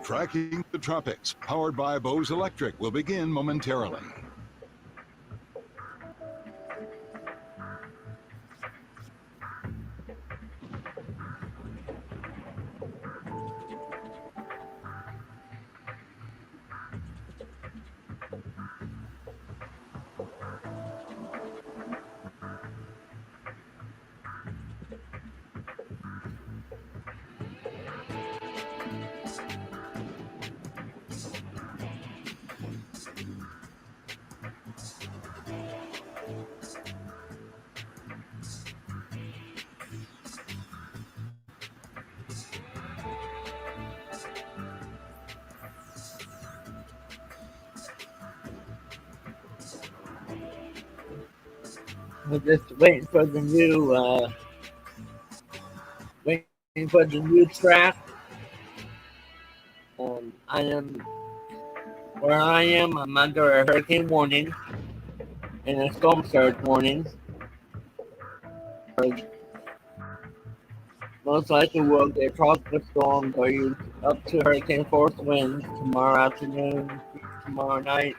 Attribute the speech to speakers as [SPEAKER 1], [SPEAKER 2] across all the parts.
[SPEAKER 1] Tracking the Tropics, powered by Bose Electric, will begin momentarily.
[SPEAKER 2] We're just waiting for the new track. I am where I am. I'm under a hurricane warning and a storm surge warning. Most likely we'll get tropical storms or up to hurricane force winds tomorrow afternoon, tomorrow night,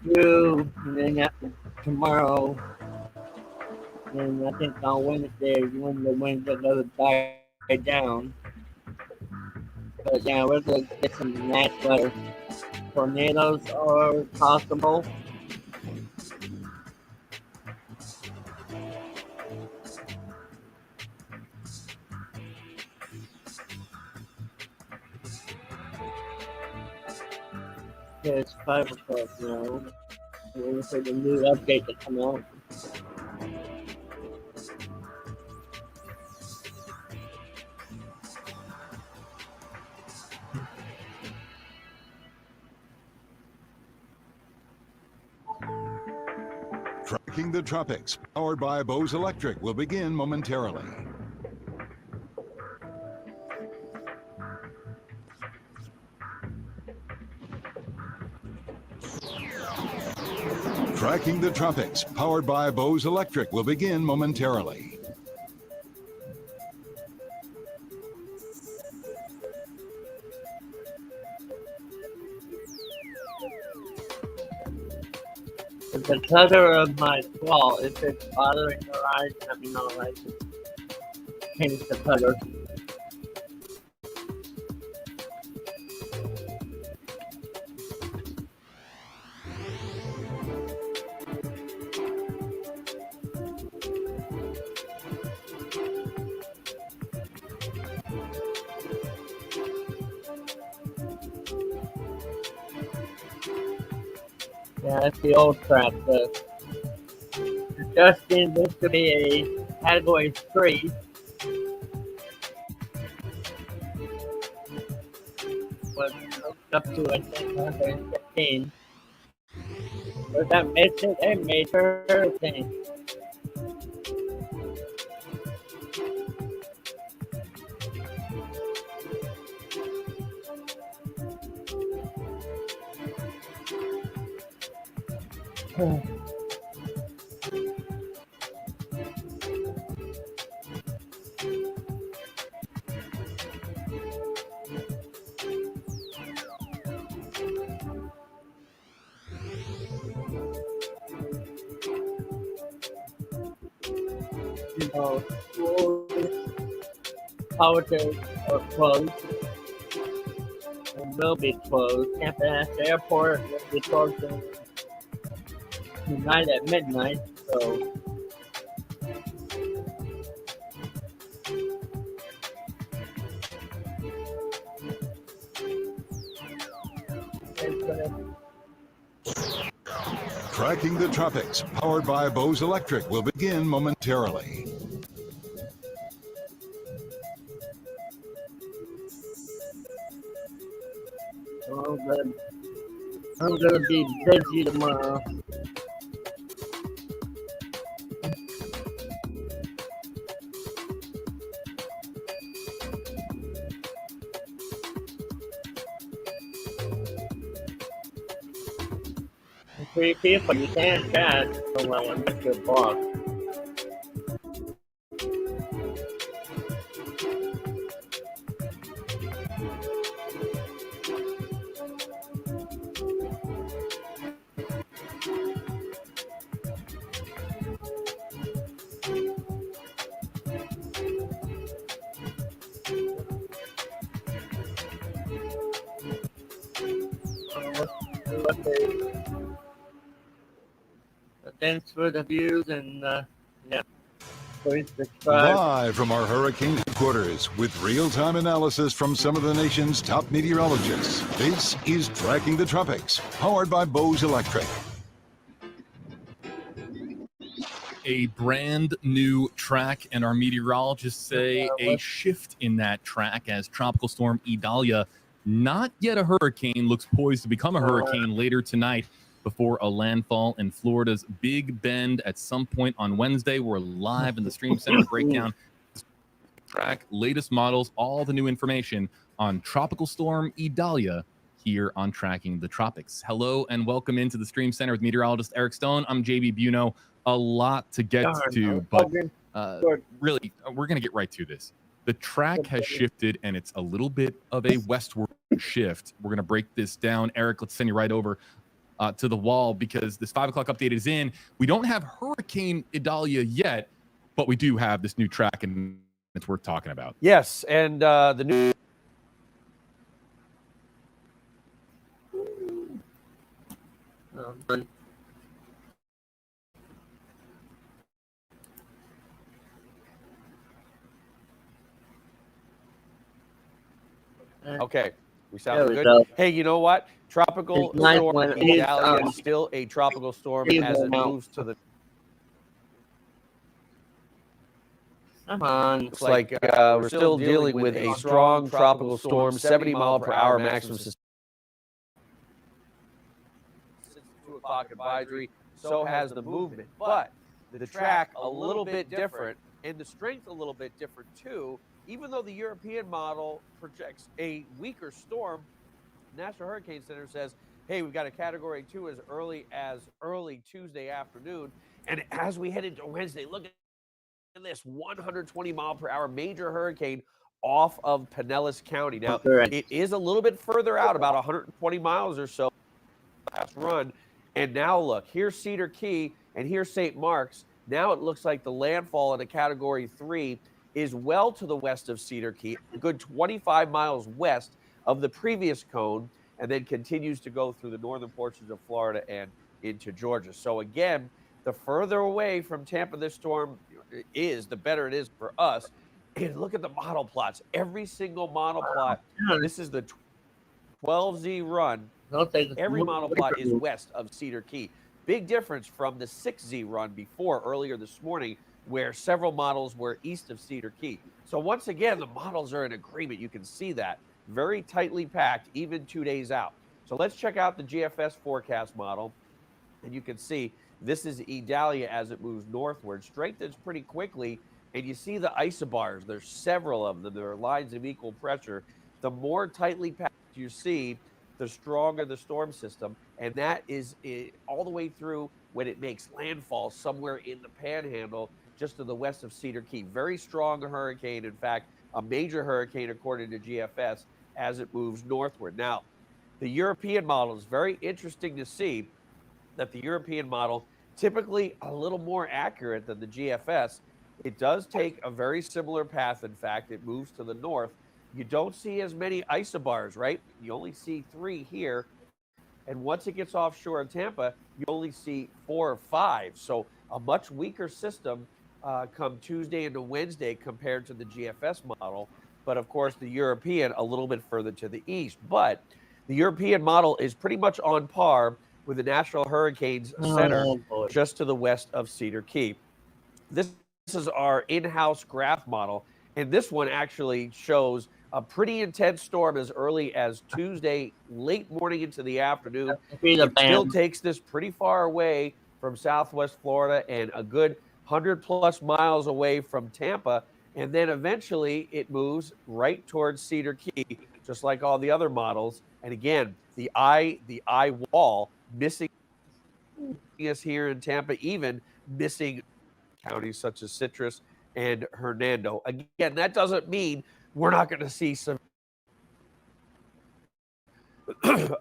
[SPEAKER 2] and then after tomorrow. And I think on Wednesday when the winds are going to die down. But yeah, we're going to get some nice weather. Tornadoes are possible. It's 5 o'clock now. We're waiting for the new update to come out.
[SPEAKER 1] Tracking the Tropics, powered by Bose Electric, will begin momentarily. Tracking the Tropics, powered by Bose Electric, will begin momentarily.
[SPEAKER 2] The color of my claw, if it's bothering your eyes, let me know. I can change the color. Yeah, that's the old track. Justin used to be a category 3. Was up to I think 115. But that makes it a major hurricane. Schools, colleges are closed and will be closed. Campus Airport will be closed tonight at midnight. So
[SPEAKER 1] Tracking the Tropics, powered by Bose Electric, will begin momentarily.
[SPEAKER 2] I'm gonna be busy tomorrow. 3 people. You can chat. So I'm not your boss. Thanks for the views and yeah. Please subscribe.
[SPEAKER 1] Live from our hurricane headquarters with real-time analysis from some of the nation's top meteorologists. This is Tracking the Tropics, powered by Bose Electric.
[SPEAKER 3] A brand new track, and our meteorologists say a shift in that track as Tropical Storm IDALIA, not yet a hurricane, looks poised to become a hurricane later tonight before a landfall in Florida's Big Bend at some point on Wednesday. We're live in the Stream Center to break down track, latest models, all the new information on Tropical Storm IDALIA here on Tracking the Tropics. Hello and welcome into the Stream Center with meteorologist Eric Stone. I'm JB Buno. A lot to get to, but really, we're going to get right to this. The track has shifted, and it's a little bit of a westward shift. We're going to break this down. Eric, let's send you right over to the wall because this 5 o'clock update is in. We don't have Hurricane IDALIA yet, but we do have this new track, and it's worth talking about.
[SPEAKER 4] Yes, and the new... Okay, we sound good. Hey, you know what? Tropical storm IDALIA is still a tropical storm as it moves to the...
[SPEAKER 2] Come on.
[SPEAKER 4] Looks like we're still dealing with a strong tropical storm, 70-mile-per-hour maximum. 2 o'clock advisory. So has the movement, but the track a little bit different, and the strength a little bit different too. Even though the European model projects a weaker storm, National Hurricane Center says, hey, we've got a Category 2 as early Tuesday afternoon. And as we head into Wednesday, look at this 120-mile-per-hour major hurricane off of Pinellas County. Now, it is a little bit further out, about 120 miles or so last run. And now look, here's Cedar Key and here's St. Mark's. Now it looks like the landfall in a Category 3 is well to the west of Cedar Key, a good 25 miles west of the previous cone, and then continues to go through the northern portions of Florida and into Georgia. So again, the further away from Tampa this storm is, the better it is for us. And look at the model plots. Every single model plot, this is the 12Z run. Every model plot is west of Cedar Key. Big difference from the 6Z run before earlier this morning, where several models were east of Cedar Key. So once again, the models are in agreement. You can see that. Very tightly packed, even 2 days out. So let's check out the GFS forecast model. And you can see this is IDALIA as it moves northward. Strengthens pretty quickly. And you see the isobars. There's several of them. There are lines of equal pressure. The more tightly packed you see, the stronger the storm system. And that is all the way through when it makes landfall somewhere in the panhandle just to the west of Cedar Key. Very strong hurricane, in fact, a major hurricane according to GFS as it moves northward. Now, the European model is very interesting to see that the European model, typically a little more accurate than the GFS, it does take a very similar path. In fact, it moves to the north. You don't see as many isobars, right? You only see 3 here. And once it gets offshore in Tampa, you only see 4 or 5. So a much weaker system come Tuesday into Wednesday compared to the GFS model. But of course, the European a little bit further to the east. But the European model is pretty much on par with the National Hurricanes Center just to the west of Cedar Key. This is our in-house graph model. And this one actually shows a pretty intense storm as early as Tuesday, late morning into the afternoon. It still takes this pretty far away from Southwest Florida and a good 100+ miles away from Tampa. And then eventually it moves right towards Cedar Key, just like all the other models. And again, the eye wall missing us here in Tampa, even missing counties such as Citrus and Hernando. Again, that doesn't mean we're not going to see some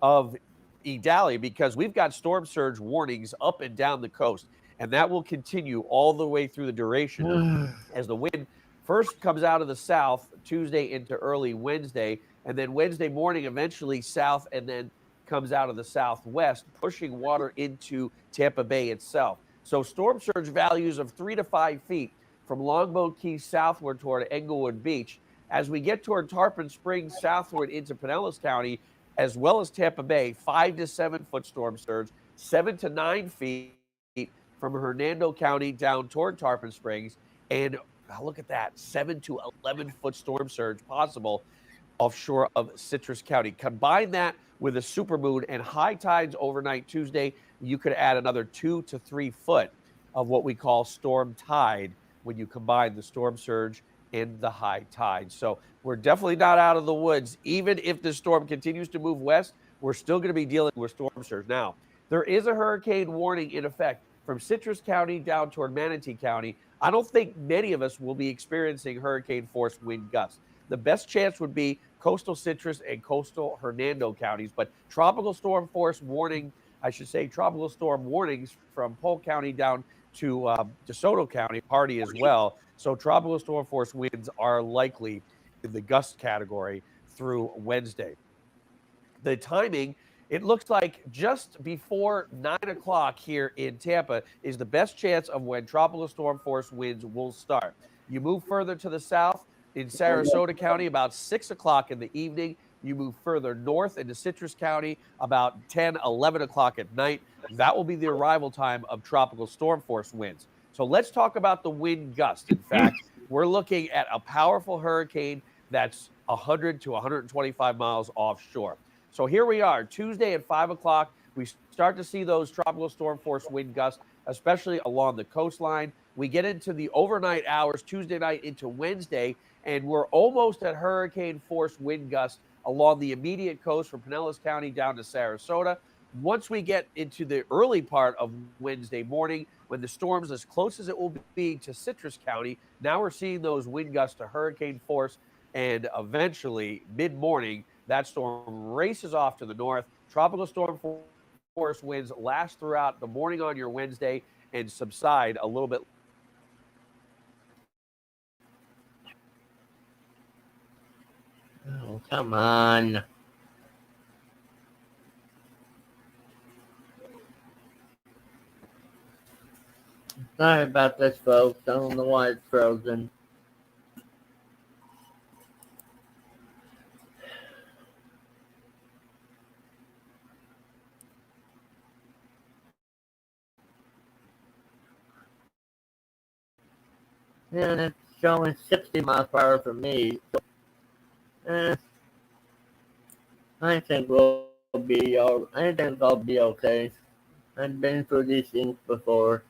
[SPEAKER 4] of Idalia, because we've got storm surge warnings up and down the coast, and that will continue all the way through the duration as the wind first comes out of the south Tuesday into early Wednesday, and then Wednesday morning eventually south, and then comes out of the southwest, pushing water into Tampa Bay itself. So storm surge values of 3 to 5 feet from Longboat Key southward toward Englewood Beach. As we get toward Tarpon Springs southward into Pinellas County, as well as Tampa Bay, 5 to 7 foot storm surge, 7 to 9 feet from Hernando County down toward Tarpon Springs. And look at that, 7 to 11 foot storm surge possible offshore of Citrus County. Combine that with a supermoon and high tides overnight Tuesday, you could add another 2 to 3 foot of what we call storm tide when you combine the storm surge and the high tide. So we're definitely not out of the woods. Even if the storm continues to move west, we're still going to be dealing with storm surge. Now, there is a hurricane warning in effect from Citrus County down toward Manatee County. I don't think many of us will be experiencing hurricane force wind gusts. The best chance would be coastal Citrus and coastal Hernando counties, but tropical storm force warning, I should say tropical storm warnings from Polk County down to DeSoto County, Hardy as well. So tropical storm force winds are likely in the gust category through Wednesday. The timing, it looks like just before 9 o'clock here in Tampa is the best chance of when tropical storm force winds will start. You move further to the south in Sarasota County about 6 o'clock in the evening. You move further north into Citrus County about 10, 11 o'clock at night. That will be the arrival time of tropical storm force winds. So let's talk about the wind gust. In fact, we're looking at a powerful hurricane that's 100 to 125 miles offshore. So here we are, Tuesday at 5 o'clock. We start to see those tropical storm force wind gusts, especially along the coastline. We get into the overnight hours, Tuesday night into Wednesday, and we're almost at hurricane force wind gusts along the immediate coast from Pinellas County down to Sarasota. Once we get into the early part of Wednesday morning, when the storm's as close as it will be to Citrus County, now we're seeing those wind gusts to hurricane force, and eventually mid-morning, that storm races off to the north. Tropical storm force winds last throughout the morning on your Wednesday and subside a little bit.
[SPEAKER 2] Oh, come on. Sorry about this, folks. I don't know why it's frozen. And it's showing 60 miles per hour for me. So, I think we'll be all. I think I'll be okay. I've been through these things before.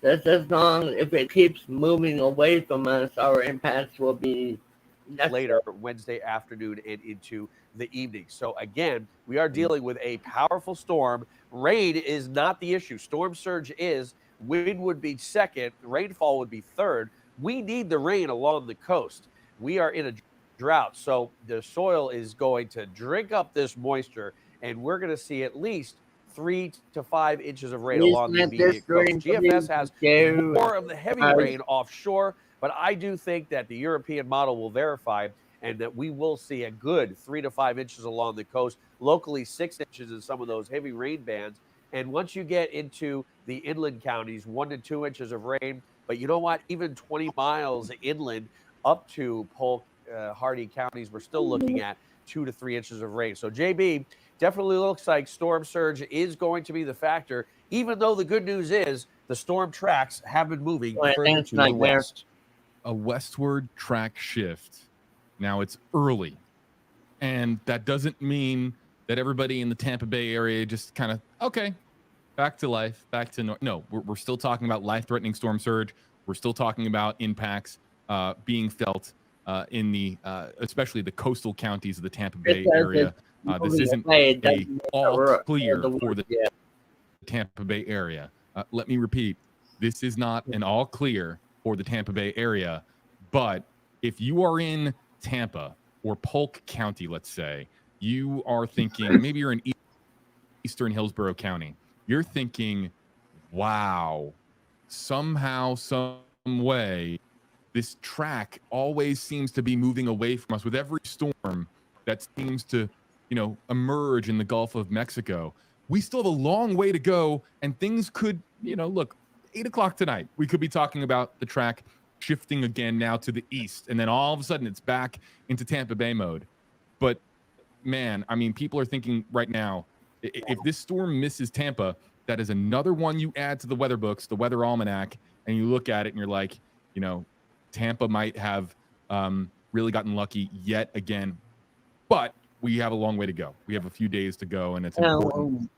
[SPEAKER 2] Just as long if it keeps moving away from us, our impacts will be
[SPEAKER 4] later Wednesday afternoon and into the evening. So again, we are dealing with a powerful storm. Rain is not the issue. Storm surge is. Wind would be second. Rainfall would be third. We need the rain along the coast. We are in a drought, so the soil is going to drink up this moisture, and we're going to see at least 3 to 5 inches of rain along the immediate coast. GFS has more of the heavy rain offshore, but I do think that the European model will verify and that we will see a good 3 to 5 inches along the coast, locally 6 inches in some of those heavy rain bands. And once you get into the inland counties, 1 to 2 inches of rain. But you know what? Even 20 miles inland up to Polk, Hardy counties, we're still looking at 2 to 3 inches of rain. So JB, definitely looks like storm surge is going to be the factor, even though the good news is the storm tracks have been moving further to the west.
[SPEAKER 3] A westward track shift. Now it's early, and that doesn't mean that everybody in the Tampa Bay area just kind of, okay, back to life, back to no, we're still talking about life-threatening storm surge. We're still talking about impacts being felt in the especially the coastal counties of the Tampa Bay
[SPEAKER 2] Because
[SPEAKER 3] area. This isn't a all clear for the Tampa Bay area. Let me repeat, this is not an all clear for the Tampa Bay area, but if you are in Tampa or Polk County, let's say, you are thinking, maybe you're in Eastern Hillsborough County, you're thinking, wow, somehow, some way, this track always seems to be moving away from us with every storm that seems to, emerge in the Gulf of Mexico. We still have a long way to go, and things could, look, 8 o'clock tonight, we could be talking about the track shifting again now to the east, and then all of a sudden it's back into Tampa Bay mode. But man, I mean, people are thinking right now, if this storm misses Tampa, that is another one you add to the weather books, the weather almanac, and you look at it and you're like, Tampa might have really gotten lucky yet again, but we have a long way to go. We have a few days to go, and it's important.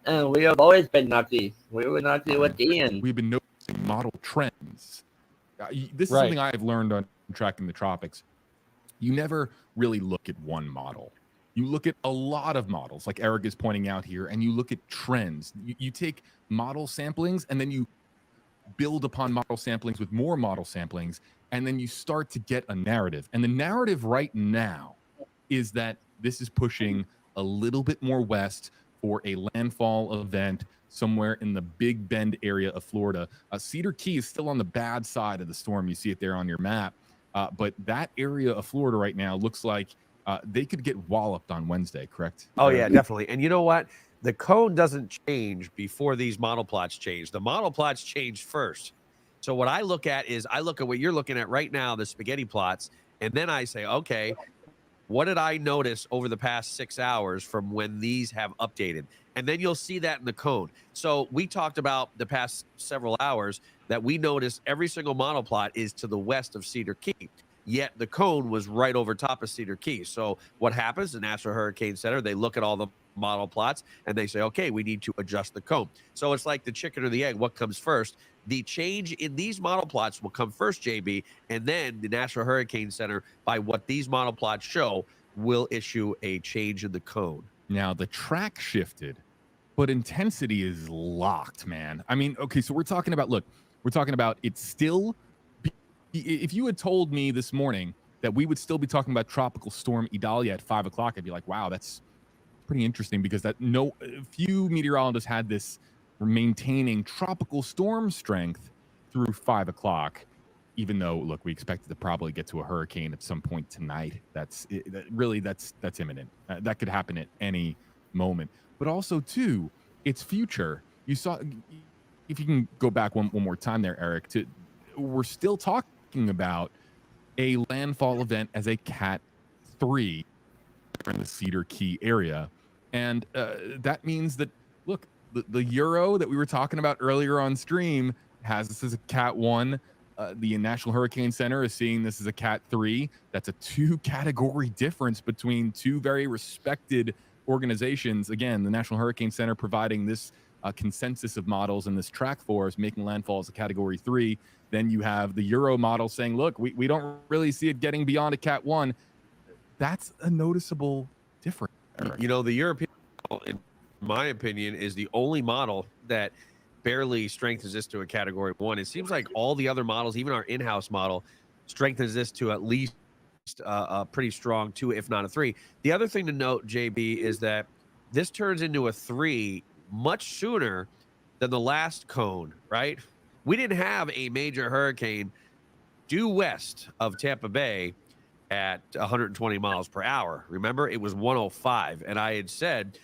[SPEAKER 2] We have always been lucky. We were lucky with Ian.
[SPEAKER 3] We've been noticing model trends. This is something I've learned on tracking the tropics. You never really look at one model. You look at a lot of models, like Eric is pointing out here, and you look at trends. You take model samplings, and then you build upon model samplings with more model samplings, and then you start to get a narrative. And the narrative right now is that this is pushing a little bit more west for a landfall event somewhere in the Big Bend area of Florida. Cedar Key is still on the bad side of the storm. You see it there on your map. But that area of Florida right now looks like they could get walloped on Wednesday, correct?
[SPEAKER 4] Oh, yeah, definitely. And you know what? The cone doesn't change before these model plots change. The model plots change first. So what I look at is I look at what you're looking at right now, the spaghetti plots, and then I say, okay, what did I notice over the past 6 hours from when these have updated? And then you'll see that in the cone. So we talked about the past several hours that we noticed every single model plot is to the west of Cedar Key, yet the cone was right over top of Cedar Key. So what happens? The National Hurricane Center, they look at all the model plots and they say, okay, we need to adjust the cone. So it's like the chicken or the egg. What comes first? The change in these model plots will come first, JB, and then the National Hurricane Center, by what these model plots show, will issue a change in the cone.
[SPEAKER 3] Now, the track shifted, but intensity is locked, man. I mean, okay, so we're talking about it's still, if you had told me this morning that we would still be talking about Tropical Storm Idalia at 5 o'clock, I'd be like, wow, that's pretty interesting, because few meteorologists had this maintaining tropical storm strength through 5 o'clock, even though, look, we expected to probably get to a hurricane at some point tonight. That's imminent. That could happen at any moment. But also, too, it's future. You saw, if you can go back one more time there, Eric, we're still talking about a landfall event as a Cat 3 in the Cedar Key area. And that means that, look, the Euro that we were talking about earlier on stream has this as a Cat 1. The National Hurricane Center is seeing this as a Cat 3. That's a 2-category difference between two very respected organizations. Again, the National Hurricane Center providing this consensus of models and this track for us, making landfall as a Category 3. Then you have the Euro model saying, look, we don't really see it getting beyond a Cat 1. That's a noticeable difference.
[SPEAKER 4] The European, in my opinion, is the only model that barely strengthens this to a Category 1. It seems like all the other models, even our in-house model, strengthens this to at least a pretty strong 2, if not a 3. The other thing to note, JB, is that this turns into a 3 much sooner than the last cone, right? We didn't have a major hurricane due west of Tampa Bay at 120 miles per hour. Remember, it was 105. And I had said,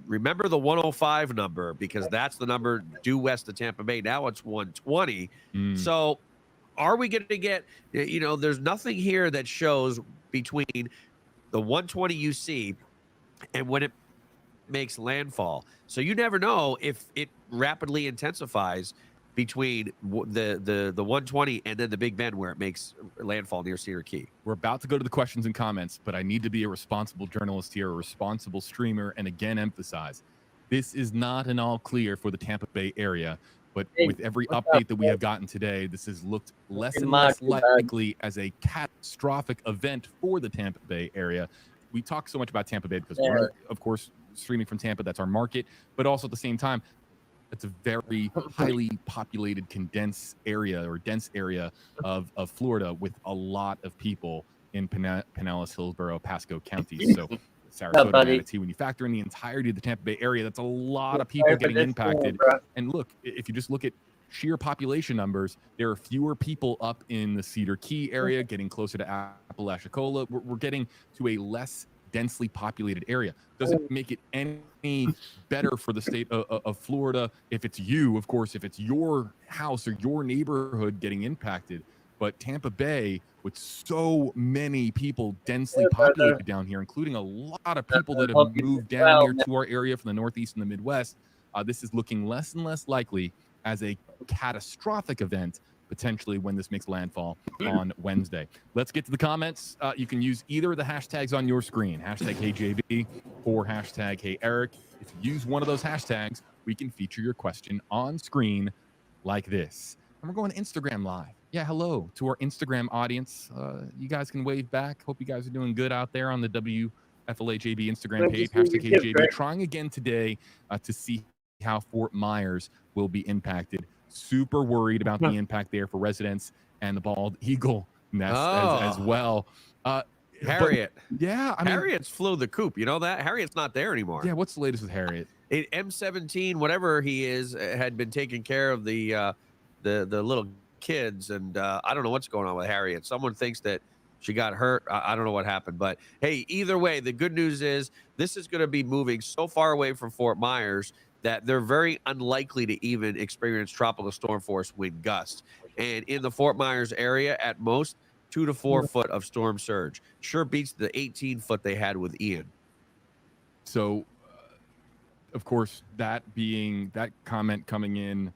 [SPEAKER 4] remember the 105 number, because that's the number due west of Tampa Bay. Now it's 120. So are we going to get, there's nothing here that shows between the 120 you see and when it makes landfall. So you never know if it rapidly intensifies between the 120 and then the Big Bend where it makes landfall near Cedar Key.
[SPEAKER 3] We're about to go to the questions and comments, but I need to be a responsible journalist here, a responsible streamer, and again emphasize, this is not an all clear for the Tampa Bay area. But
[SPEAKER 2] Hey,
[SPEAKER 3] with every
[SPEAKER 2] what's
[SPEAKER 3] update
[SPEAKER 2] up,
[SPEAKER 3] that we
[SPEAKER 2] bud?
[SPEAKER 3] have gotten today, this has looked less
[SPEAKER 2] Hey,
[SPEAKER 3] and less
[SPEAKER 2] Mark,
[SPEAKER 3] likely as a catastrophic event for the Tampa Bay area. We talk so much about Tampa Bay because we're, of course, streaming from Tampa. That's our market. But also at the same time, it's a very highly populated, condensed area or dense area of Florida with a lot of people in Pinellas, Hillsborough, Pasco counties. So Sarasota,
[SPEAKER 2] buddy?
[SPEAKER 3] Manatee, when you factor in the entirety of the Tampa Bay area, that's a lot of
[SPEAKER 2] Sorry
[SPEAKER 3] people
[SPEAKER 2] for
[SPEAKER 3] getting
[SPEAKER 2] this
[SPEAKER 3] impacted.
[SPEAKER 2] bro.
[SPEAKER 3] And look, if you just look at sheer population numbers, there are fewer people up in the Cedar Key area, getting closer to Apalachicola. We're getting to a less densely populated area. Doesn't make it any better for the state of Florida if it's you, of course, if it's your house or your neighborhood getting impacted. But Tampa Bay, with so many people densely populated down here, including a lot of people that have moved down here to our area from the Northeast and the Midwest, this is looking less and less likely as a catastrophic event potentially when this makes landfall on Wednesday. Let's get to the comments. You can use either of the hashtags on your screen, hashtag HeyJB or hashtag HeyEric. If you use one of those hashtags, we can feature your question on screen like this. And we're going to Instagram Live. Yeah, hello to our Instagram audience. You guys can wave back. Hope you guys are doing good out there on the WFLAJB Instagram page, hashtag HeyJB. Trying again today to see how Fort Myers will be impacted. Super worried about the impact there for residents and the bald eagle nest as well.
[SPEAKER 4] Harriet.
[SPEAKER 3] Yeah, I mean,
[SPEAKER 4] Harriet's flew the coop. You know that? Harriet's not there anymore.
[SPEAKER 3] Yeah, what's the latest with Harriet?
[SPEAKER 4] M17, whatever he is, had been taking care of the little kids, and I don't know what's going on with Harriet. Someone thinks that she got hurt. I don't know what happened, but hey, either way, the good news is this is going to be moving so far away from Fort Myers that they're very unlikely to even experience tropical storm force wind gusts. And in the Fort Myers area, at most 2 to 4 foot of storm surge. Sure beats the 18 foot they had with Ian.
[SPEAKER 3] So, of course, that comment coming in,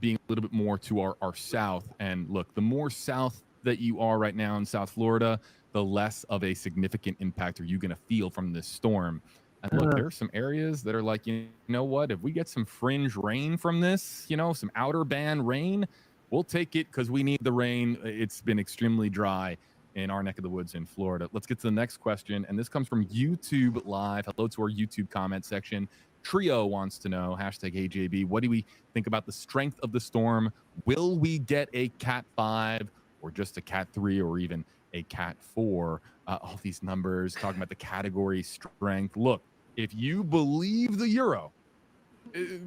[SPEAKER 3] being a little bit more to our south. And look, the more south that you are right now in South Florida, the less of a significant impact are you going to feel from this storm. And look, there are some areas that are like, you know what, if we get some fringe rain from this, some outer band rain, we'll take it because we need the rain. It's been extremely dry in our neck of the woods in Florida. Let's get to the next question. And this comes from YouTube Live. Hello to our YouTube comment section. Trio wants to know, hashtag HeyJB, what do we think about the strength of the storm? Will we get a Cat 5 or just a Cat 3 or even a Cat 4? All these numbers talking about the category strength. Look, if you believe the Euro,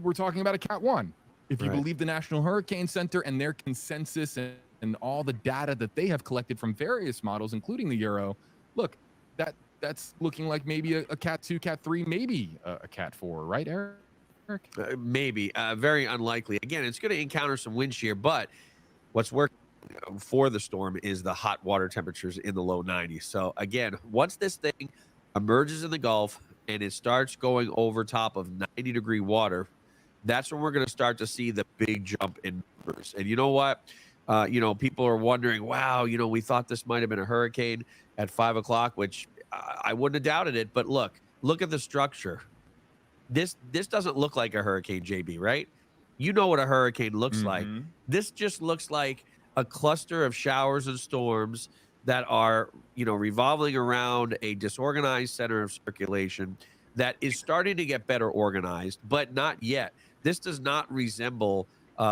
[SPEAKER 3] we're talking about a Cat 1. If you believe the National Hurricane Center and their consensus and all the data that they have collected from various models, including the Euro, look, that's looking like maybe a Cat 2, Cat 3, maybe a Cat 4, right, Eric?
[SPEAKER 4] Maybe. Very unlikely. Again, it's going to encounter some wind shear, but what's working for the storm is the hot water temperatures in the low 90s. So, again, once this thing emerges in the Gulf and it starts going over top of 90-degree water, that's when we're going to start to see the big jump in numbers. And you know what? People are wondering, wow, we thought this might have been a hurricane at 5 o'clock, which I wouldn't have doubted it. But look at the structure. This doesn't look like a hurricane, JB, right? You know what a hurricane looks like. This just looks like a cluster of showers and storms that are, revolving around a disorganized center of circulation that is starting to get better organized, but not yet. This does not resemble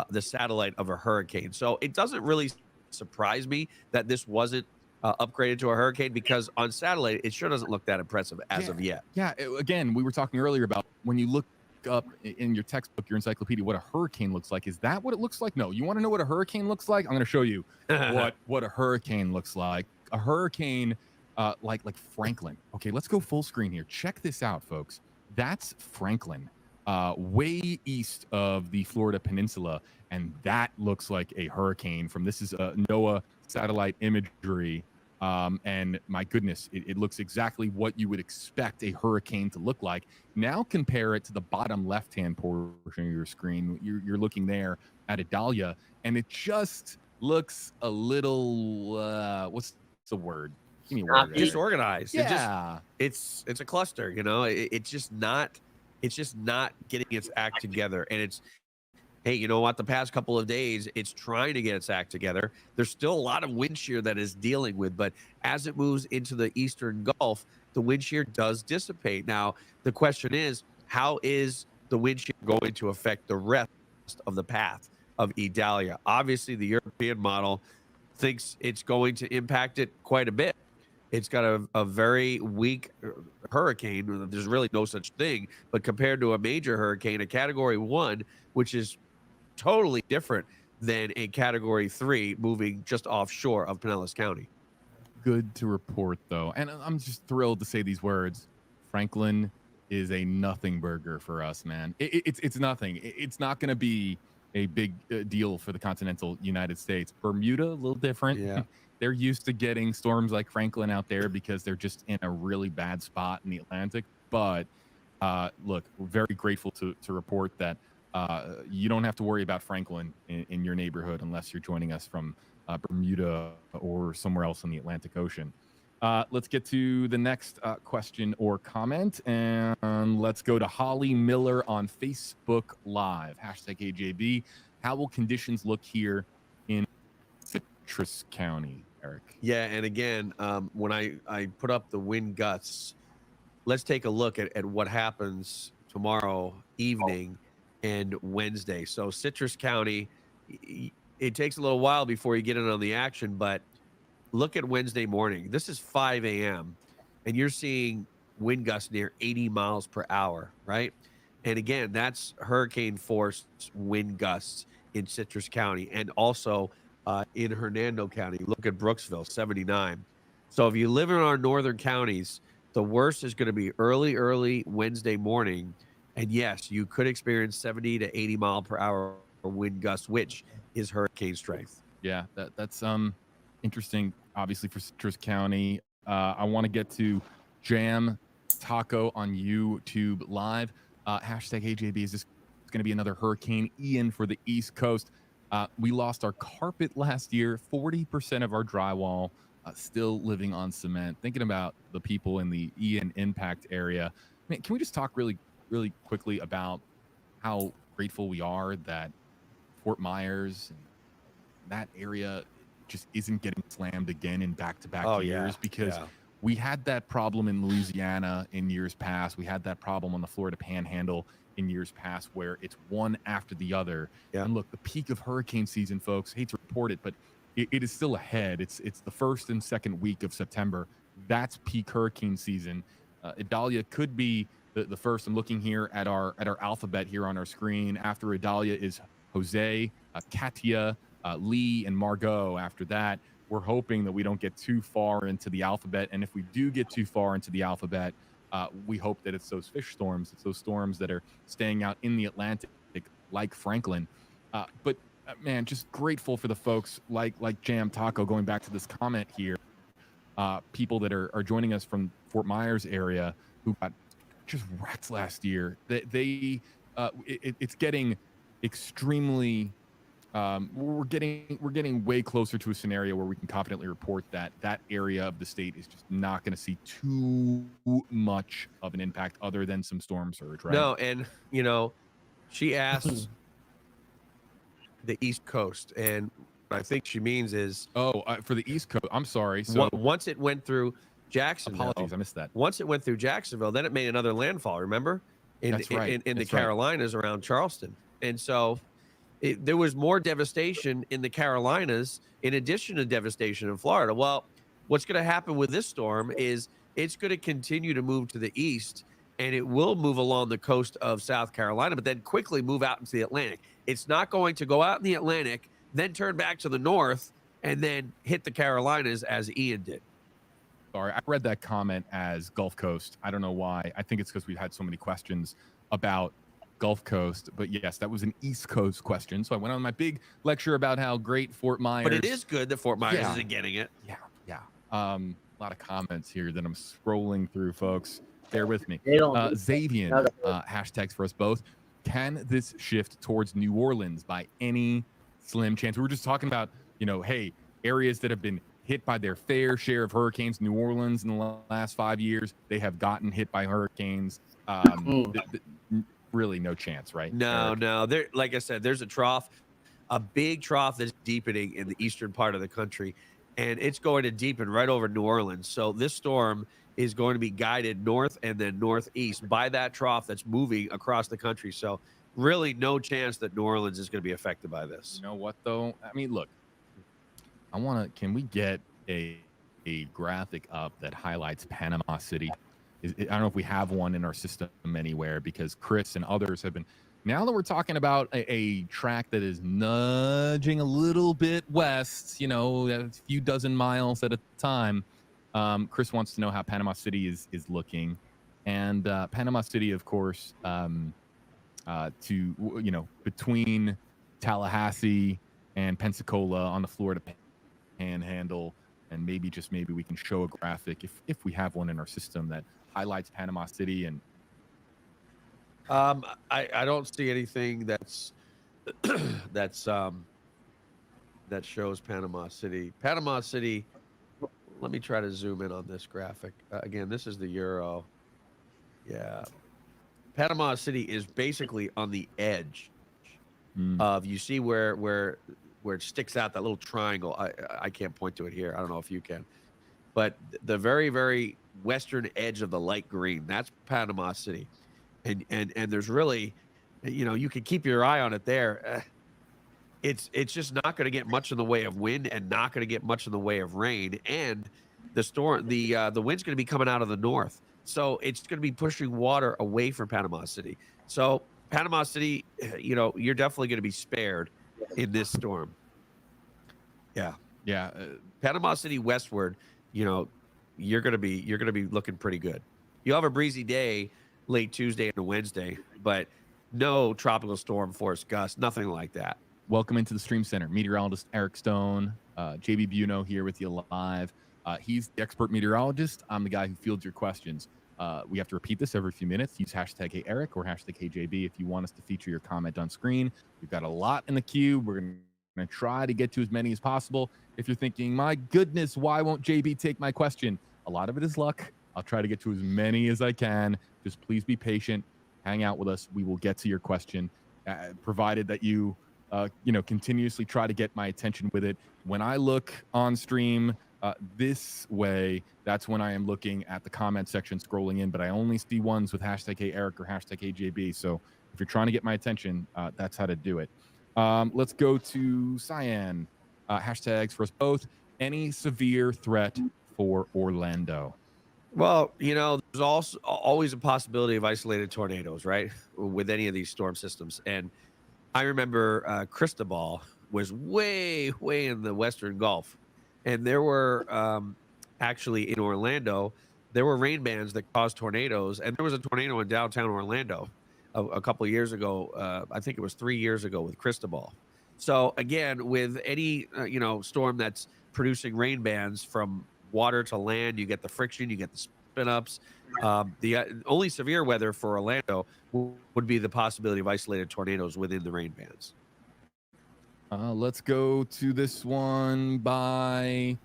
[SPEAKER 4] the satellite of a hurricane. So it doesn't really surprise me that this wasn't upgraded to a hurricane, because on satellite, it sure doesn't look that impressive as of yet.
[SPEAKER 3] Yeah, again, we were talking earlier about when you look up in your textbook, your encyclopedia, what a hurricane looks like. Is that what it looks like? No. You want to know what a hurricane looks like? I'm going to show you what a hurricane looks like. A hurricane, like Franklin. Okay, let's go full screen here. Check this out, folks. That's Franklin, way east of the Florida Peninsula, and that looks like a hurricane. This is NOAA satellite imagery. And my goodness, it looks exactly what you would expect a hurricane to look like. Now compare it to the bottom left-hand portion of your screen. You're looking there at IDALIA, and it just looks a little, what's the word? Give me a word.
[SPEAKER 4] Disorganized.
[SPEAKER 3] Yeah.
[SPEAKER 4] It's a cluster, it's just not getting its act together. And hey, you know what? The past couple of days, it's trying to get its act together. There's still a lot of wind shear that is dealing with, but as it moves into the eastern Gulf, the wind shear does dissipate. Now, the question is, how is the wind shear going to affect the rest of the path of Idalia? Obviously, the European model thinks it's going to impact it quite a bit. It's got a very weak hurricane. There's really no such thing, but compared to a major hurricane, a category 1, which is totally different than a category 3 moving just offshore of Pinellas County.
[SPEAKER 3] Good to report, though. And I'm just thrilled to say these words. Franklin is a nothing burger for us, man. It's nothing. It's not going to be a big deal for the continental United States. Bermuda, a little different.
[SPEAKER 4] Yeah.
[SPEAKER 3] They're used to getting storms like Franklin out there because they're just in a really bad spot in the Atlantic. But look, we're very grateful to report that you don't have to worry about Franklin in your neighborhood unless you're joining us from Bermuda or somewhere else in the Atlantic Ocean. Let's get to the next question or comment, and let's go to Holly Miller on Facebook Live. #AJB. How will conditions look here in Citrus County, Eric?
[SPEAKER 4] Yeah, and again, when I put up the wind gusts, let's take a look at what happens tomorrow evening and Wednesday. So Citrus County, it takes a little while before you get in on the action, but look at Wednesday morning. This is 5 a.m. and you're seeing wind gusts near 80 miles per hour, right? And again, that's hurricane force wind gusts in Citrus County and also in Hernando County. Look at Brooksville, 79. So if you live in our northern counties, the worst is going to be early Wednesday morning. And yes, you could experience 70 to 80 mile per hour wind gusts, which is hurricane strength.
[SPEAKER 3] Yeah, that's interesting, obviously, for Citrus County. I want to get to Jam Taco on YouTube Live. #AJB. Is this going to be another Hurricane Ian for the East Coast? We lost our carpet last year, 40% of our drywall still living on cement. Thinking about the people in the Ian impact area. Man, can we just talk really quickly about how grateful we are that Fort Myers and that area just isn't getting slammed again in back-to-back years? Because we had that problem in Louisiana in years past. We had that problem on the Florida Panhandle in years past where it's one after the other. And look, the peak of hurricane season, folks, hate to report it, but it is still ahead. It's the first and second week of September. That's peak hurricane season. Idalia could be the first. I'm looking here at our alphabet here on our screen. After Idalia is Jose, Katia, Lee, and Margot. After that, we're hoping that we don't get too far into the alphabet. And if we do get too far into the alphabet, we hope that it's those fish storms. It's those storms that are staying out in the Atlantic, like Franklin. But man, just grateful for the folks like Jam Taco, going back to this comment here. People that are joining us from Fort Myers area who got just wrecked last year. It's getting extremely. We're getting way closer to a scenario where we can confidently report that that area of the state is just not going to see too much of an impact other than some storm surge, right?
[SPEAKER 4] No, and she asked the East Coast, and what I think she means is
[SPEAKER 3] for the East Coast. I'm sorry. So
[SPEAKER 4] once it went through Jacksonville,
[SPEAKER 3] apologies, I missed that.
[SPEAKER 4] Once it went through Jacksonville, then it made another landfall. Remember,
[SPEAKER 3] That's right.
[SPEAKER 4] in the Carolinas around Charleston, and so. There was more devastation in the Carolinas in addition to devastation in Florida. Well, what's going to happen with this storm is it's going to continue to move to the east, and it will move along the coast of South Carolina, but then quickly move out into the Atlantic. It's not going to go out in the Atlantic, then turn back to the north, and then hit the Carolinas as Ian did.
[SPEAKER 3] Sorry, I read that comment as Gulf Coast. I don't know why. I think it's because we've had so many questions about Gulf Coast, but yes, that was an East Coast question. So I went on my big lecture about how great Fort Myers.
[SPEAKER 4] But it is good that Fort Myers isn't getting it.
[SPEAKER 3] Yeah. A lot of comments here that I'm scrolling through, folks. Bear with me. Xavian hashtags for us both. Can this shift towards New Orleans by any slim chance? We were just talking about, hey, areas that have been hit by their fair share of hurricanes. New Orleans in the last 5 years, they have gotten hit by hurricanes. really no chance, right?
[SPEAKER 4] No,
[SPEAKER 3] Eric?
[SPEAKER 4] no. There, like I said, there's a trough, a big trough that's deepening in the eastern part of the country, and it's going to deepen right over New Orleans. So this storm is going to be guided north and then northeast by that trough that's moving across the country. So really no chance that New Orleans is going to be affected by this.
[SPEAKER 3] You know what though? I mean, look, can we get a graphic up that highlights Panama City? I don't know if we have one in our system anywhere, because Chris and others have been. Now that we're talking about a track that is nudging a little bit west, a few dozen miles at a time, Chris wants to know how Panama City is looking. And Panama City, of course, between Tallahassee and Pensacola on the Florida Panhandle, and maybe we can show a graphic if we have one in our system that highlights Panama City. And
[SPEAKER 4] I don't see anything that's that shows Panama City. Panama City. Let me try to zoom in on this graphic. Again, this is the Euro. Yeah. Panama City is basically on the edge of, you see where it sticks out, that little triangle. I can't point to it here. I don't know if you can. But the very, very western edge of the light green, that's Panama City. And there's really, you can keep your eye on it there. It's just not going to get much in the way of wind, and not going to get much in the way of rain. And the wind's going to be coming out of the north. So it's going to be pushing water away from Panama City. So Panama City, you're definitely going to be spared in this storm. Yeah.
[SPEAKER 3] Yeah.
[SPEAKER 4] Panama City westward, you're going to be looking pretty good. You'll have a breezy day late Tuesday and Wednesday, but no tropical storm force gusts, nothing like that.
[SPEAKER 3] Welcome into the Stream Center. Meteorologist Eric Stone, JB Buno here with you live. He's the expert meteorologist. I'm the guy who fields your questions. We have to repeat this every few minutes. Use hashtag HeyEric or hashtag HeyJB if you want us to feature your comment on screen. We've got a lot in the queue. We're going to try to get to as many as possible. If you're thinking, my goodness, why won't JB take my question? A lot of it is luck. I'll try to get to as many as I can. Just please be patient. Hang out with us. We will get to your question, provided that you continuously try to get my attention with it. When I look on stream this way, that's when I am looking at the comment section, scrolling in, but I only see ones with hashtag HeyEric or hashtag HeyJB. So if you're trying to get my attention, that's how to do it. Let's go to Cyan. Hashtags for us both. Any severe threat for Orlando?
[SPEAKER 4] Well, there's also always a possibility of isolated tornadoes, right, with any of these storm systems. And I remember Cristobal was way, way in the Western Gulf. And there were actually in Orlando, there were rain bands that caused tornadoes. And there was a tornado in downtown Orlando a couple of years ago. I think it was 3 years ago with Cristobal. So again, with any, storm that's producing rain bands from water to land, you get the friction, you get the spin ups. The only severe weather for Orlando would be the possibility of isolated tornadoes within the rain bands.
[SPEAKER 3] Let's go to this one by.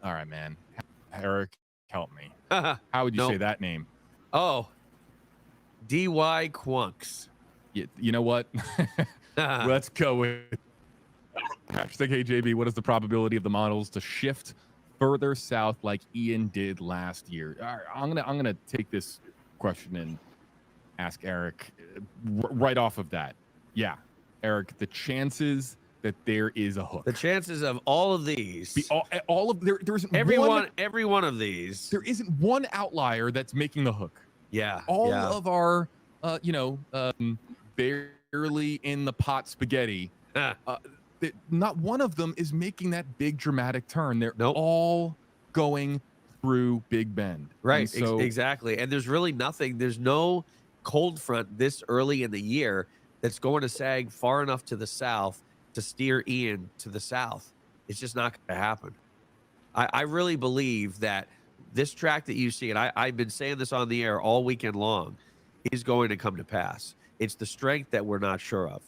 [SPEAKER 3] All right, man. Eric, help me. How would you say that name?
[SPEAKER 4] Oh, D.Y. Quunks.
[SPEAKER 3] You know what? Let's go with hashtag HeyJB. What is the probability of the models to shift further south like Ian did last year? All right, I'm gonna take this question and ask Eric right off of that. Yeah, Eric, the chances that there is a hook.
[SPEAKER 4] The chances of all of these.
[SPEAKER 3] All of there isn't
[SPEAKER 4] every one of these.
[SPEAKER 3] There isn't one outlier that's making the hook.
[SPEAKER 4] Yeah.
[SPEAKER 3] All of our barely in the pot spaghetti. Not one of them is making that big dramatic turn. They're all going through Big Bend.
[SPEAKER 4] Right. So, exactly. And there's really nothing. There's no cold front this early in the year that's going to sag far enough to the south to steer Ian to the south. It's just not going to happen. I really believe that this track that you see, and I've been saying this on the air all weekend long, is going to come to pass. It's the strength that we're not sure of.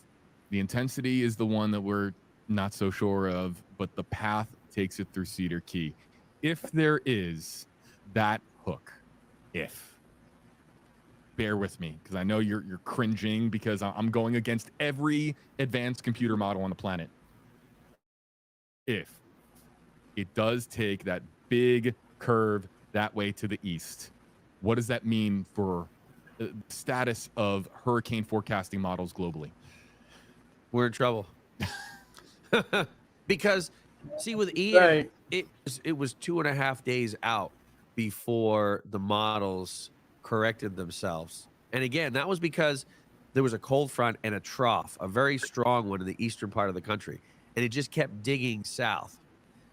[SPEAKER 3] The intensity is the one that we're not so sure of, but the path takes it through Cedar Key. If there is that hook, bear with me because I know you're cringing because I'm going against every advanced computer model on the planet. If it does take that big curve that way to the east, what does that mean for the status of hurricane forecasting models globally?
[SPEAKER 4] We're in trouble. Because, see, with Ian,
[SPEAKER 2] Right.
[SPEAKER 4] it was 2.5 days out before the models corrected themselves. And again, that was because there was a cold front and a trough, a very strong one in the eastern part of the country, and it just kept digging south.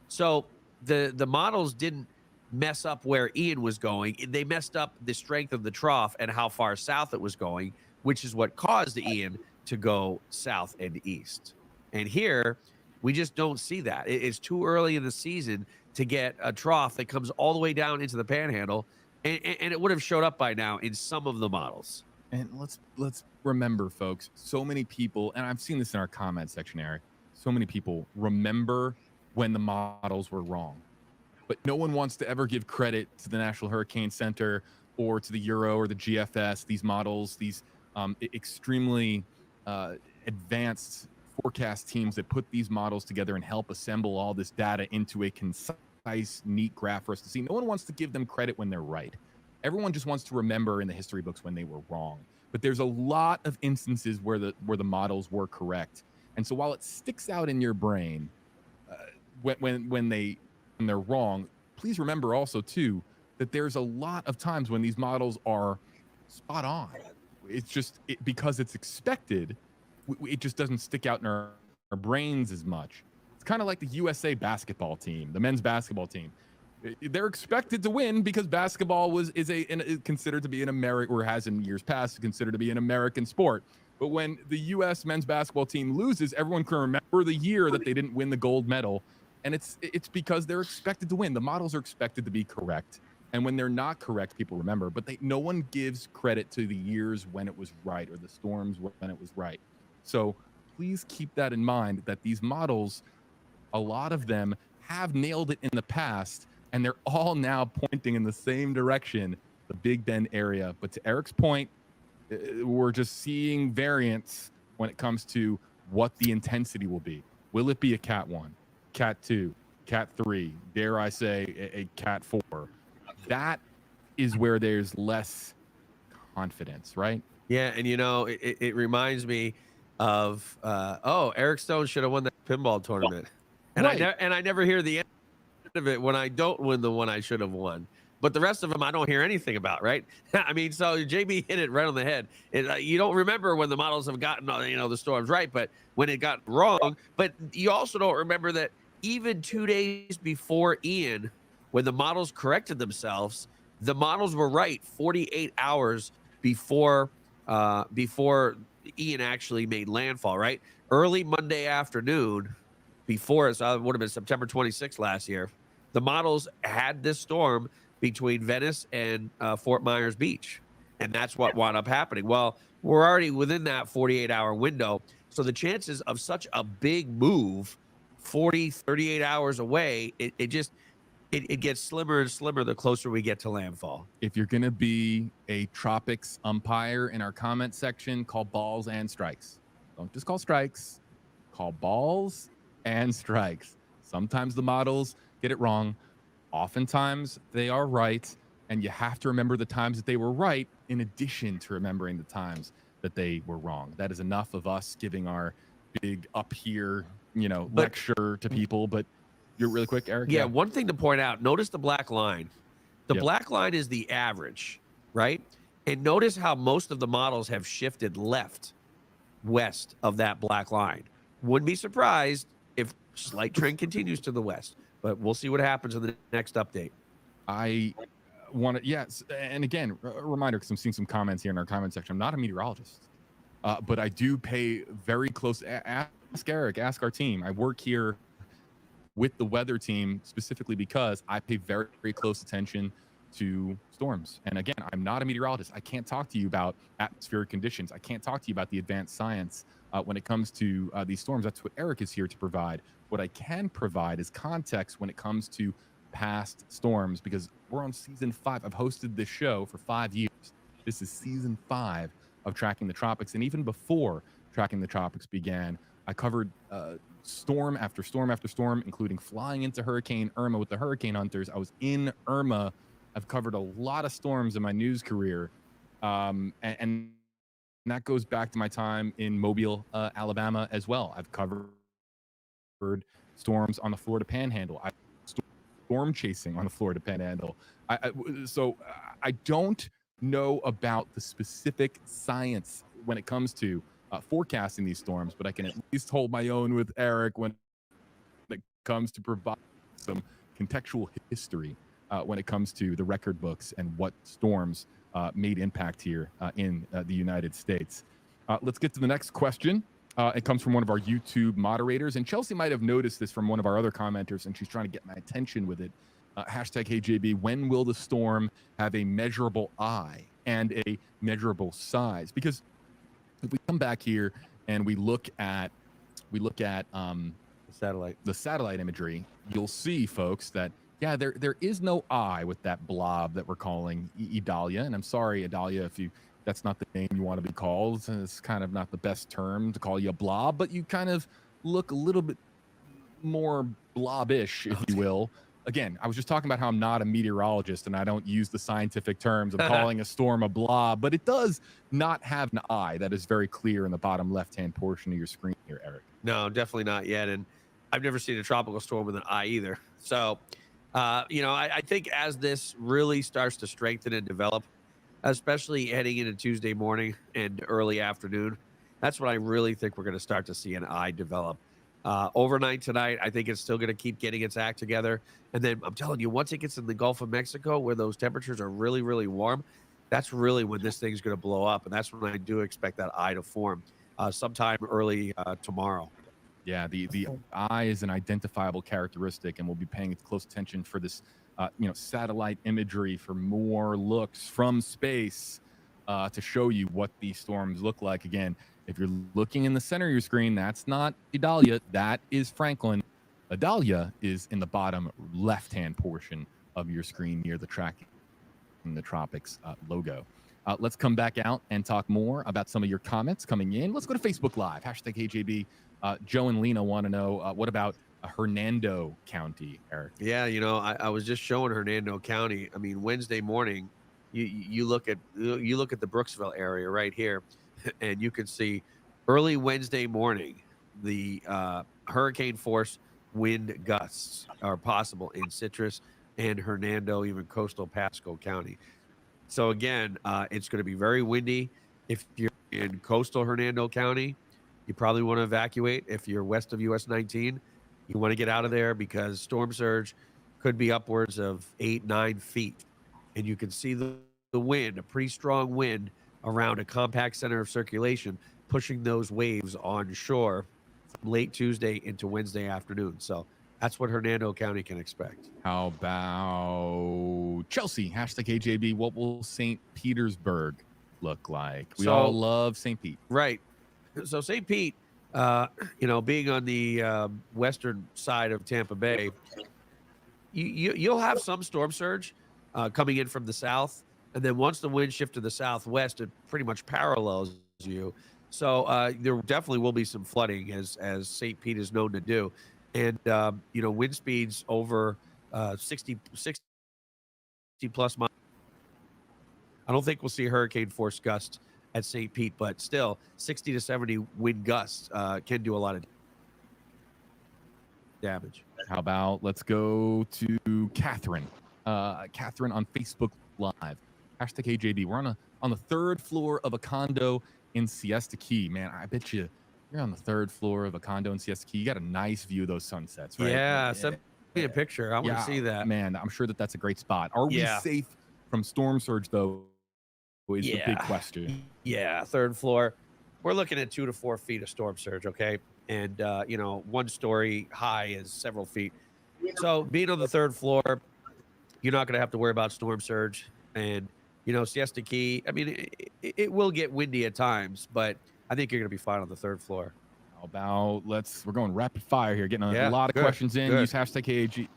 [SPEAKER 4] So the models didn't mess up where Ian was going. They messed up the strength of the trough and how far south it was going, which is what caused Ian to go south and east. And here, we just don't see that. It's too early in the season to get a trough that comes all the way down into the panhandle, and it would have showed up by now in some of the models.
[SPEAKER 3] And let's remember, folks, so many people, and I've seen this in our comment section, Eric, so many people remember when the models were wrong. But no one wants to ever give credit to the National Hurricane Center or to the Euro or the GFS, these models, these extremely advanced forecast teams that put these models together and help assemble all this data into a concise, neat graph for us to see. No one wants to give them credit when they're right. Everyone just wants to remember in the history books when they were wrong. But there's a lot of instances where the models were correct. And so while it sticks out in your brain when they're wrong, please remember also too that there's a lot of times when these models are spot on. It's just because it's expected, it just doesn't stick out in our brains as much. It's kind of like the USA basketball team, the men's basketball team. They're expected to win because basketball is considered to be an American, or has in years past considered to be an American sport. But when the U.S. men's basketball team loses, everyone can remember the year that they didn't win the gold medal. And it's because they're expected to win. The models are expected to be correct. And when they're not correct, people remember. But no one gives credit to the years when it was right or the storms when it was right. So please keep that in mind, that these models, a lot of them have nailed it in the past, and they're all now pointing in the same direction, the Big Bend area. But to Eric's point, we're just seeing variance when it comes to what the intensity will be. Will it be a Cat 1, Cat 2, Cat 3, dare I say a Cat 4? That is where there's less confidence, right?
[SPEAKER 4] Yeah, and it reminds me of Eric Stone should have won that pinball tournament, and
[SPEAKER 3] Right.
[SPEAKER 4] I never hear the end of it when I don't win the one I should have won. But the rest of them I don't hear anything about, right? I mean, so JB hit it right on the head. You don't remember when the models have gotten the storms right, but when it got wrong. But you also don't remember that even 2 days before Ian, when the models corrected themselves, the models were right 48 hours before Ian actually made landfall, right? Early Monday afternoon, before, so it would have been September 26th last year, the models had this storm between Venice and Fort Myers Beach. And that's what wound up happening. Well, we're already within that 48-hour window. So the chances of such a big move 38 hours away, it gets slimmer and slimmer the closer we get to landfall.
[SPEAKER 3] If you're going to be a Tropics umpire in our comment section, call balls and strikes. Don't just call strikes. Call balls and strikes. Sometimes the models get it wrong. Oftentimes they are right. And you have to remember the times that they were right in addition to remembering the times that they were wrong. That is enough of us giving our big up here, lecture to people. But you're really quick, Eric.
[SPEAKER 4] Yeah, one thing to point out, notice the black line. The black line is the average, right? And notice how most of the models have shifted west of that black line. Wouldn't be surprised if slight trend continues to the west, but we'll see what happens in the next update.
[SPEAKER 3] I want to, yes. And again, a reminder, because I'm seeing some comments here in our comment section. I'm not a meteorologist, but I do pay very close. Ask Eric, ask our team. I work here with the weather team specifically because I pay very, very close attention to storms. And again, I'm not a meteorologist. I can't talk to you about atmospheric conditions. I can't talk to you about the advanced science when it comes to these storms. That's what Eric is here to provide. What I can provide is context when it comes to past storms, because we're on season 5. I've hosted this show for 5 years. This is season 5 of Tracking the Tropics. And even before Tracking the Tropics began, I covered storm after storm after storm, including flying into Hurricane Irma with the Hurricane Hunters. I was in Irma. I've covered a lot of storms in my news career. And that goes back to my time in Mobile, Alabama as well. I've covered storms on the Florida Panhandle. Storm chasing on the Florida Panhandle. So I don't know about the specific science when it comes to forecasting these storms, but I can at least hold my own with Eric when it comes to provide some contextual history when it comes to the record books and what storms made impact here in the United States. Let's get to the next question. It comes from one of our YouTube moderators, and Chelsea might have noticed this from one of our other commenters, and she's trying to get my attention with it. Hashtag HeyJB, when will the storm have a measurable eye and a measurable size? Because if we come back here and we look at the satellite imagery, you'll see, folks, that yeah, there is no eye with that blob that we're calling IDALIA. And I'm sorry, IDALIA, if that's not the name you want to be called. It's kind of not the best term to call you a blob, but you kind of look a little bit more blobish, if you will. Again, I was just talking about how I'm not a meteorologist and I don't use the scientific terms of calling a storm a blob, but it does not have an eye. That is very clear in the bottom left-hand portion of your screen here, Eric.
[SPEAKER 4] No, definitely not yet. And I've never seen a tropical storm with an eye either. So, I think as this really starts to strengthen and develop, especially heading into Tuesday morning and early afternoon, that's when I really think we're going to start to see an eye develop. Overnight tonight, I think it's still going to keep getting its act together. And then I'm telling you, once it gets in the Gulf of Mexico, where those temperatures are really, really warm, that's really when this thing's going to blow up. And that's when I do expect that eye to form sometime early tomorrow.
[SPEAKER 3] Yeah, the eye is an identifiable characteristic, and we'll be paying close attention for this, satellite imagery for more looks from space to show you what these storms look like. Again, if you're looking in the center of your screen, that's not IDALIA, that is Franklin. IDALIA is in the bottom left-hand portion of your screen near the Tracking the Tropics logo. Let's come back out and talk more about some of your comments coming in. Let's go to Facebook Live, hashtag HeyJB. Joe and Lena want to know, what about Hernando County, Eric?
[SPEAKER 4] Yeah, I was just showing Hernando County. I mean, Wednesday morning, you look at the Brooksville area right here, and you can see early Wednesday morning the hurricane force wind gusts are possible in Citrus and Hernando, even coastal Pasco County. So again, it's going to be very windy. If you're in coastal Hernando County, you probably want to evacuate. If you're west of US 19, you want to get out of there because storm surge could be upwards of 8-9 feet. And you can see the wind, a pretty strong wind around a compact center of circulation, pushing those waves on shore from late Tuesday into Wednesday afternoon. So that's what Hernando County can expect.
[SPEAKER 3] How about Chelsea, hashtag HeyJB, what will St. Petersburg look like? We all love St. Pete.
[SPEAKER 4] Right. So St. Pete, being on the western side of Tampa Bay, you'll have some storm surge coming in from the south. And then once the wind shifts to the southwest, it pretty much parallels you. So there definitely will be some flooding, as St. Pete is known to do. And, wind speeds over 60 plus miles. I don't think we'll see hurricane force gusts at St. Pete, but still 60 to 70 wind gusts can do a lot of damage.
[SPEAKER 3] How about let's go to Catherine. Catherine on Facebook Live. Hashtag HeyJB. We're on the third floor of a condo in Siesta Key. Man, I bet you're on the third floor of a condo in Siesta Key. You got a nice view of those sunsets, right?
[SPEAKER 4] Yeah, send me a picture. I want to see that.
[SPEAKER 3] Man, I'm sure that's a great spot. Are we safe from storm surge, though, is the big question.
[SPEAKER 4] Yeah, third floor. We're looking at 2 to 4 feet of storm surge, okay? And, 1 story high is several feet. So being on the third floor, you're not going to have to worry about storm surge. And, Siesta Key, I mean, it will get windy at times, but I think you're going to be fine on the third floor.
[SPEAKER 3] How about we're going rapid fire here, getting a lot of questions in. Use hashtag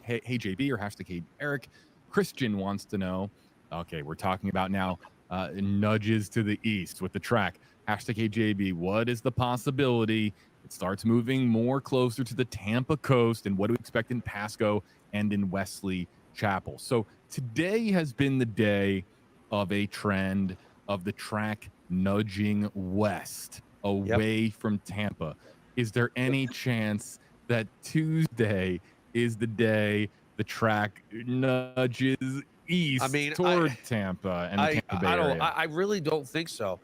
[SPEAKER 3] HeyJB or hashtag Eric. Christian wants to know, okay, we're talking about now nudges to the east with the track. Hashtag AJB, what is the possibility it starts moving more closer to the Tampa coast, and what do we expect in Pasco and in Wesley Chapel? So today has been the day of a trend of the track nudging west away from Tampa. Is there any chance that Tuesday is the day the track nudges east toward Tampa and the Tampa Bay area?
[SPEAKER 4] I really don't think so.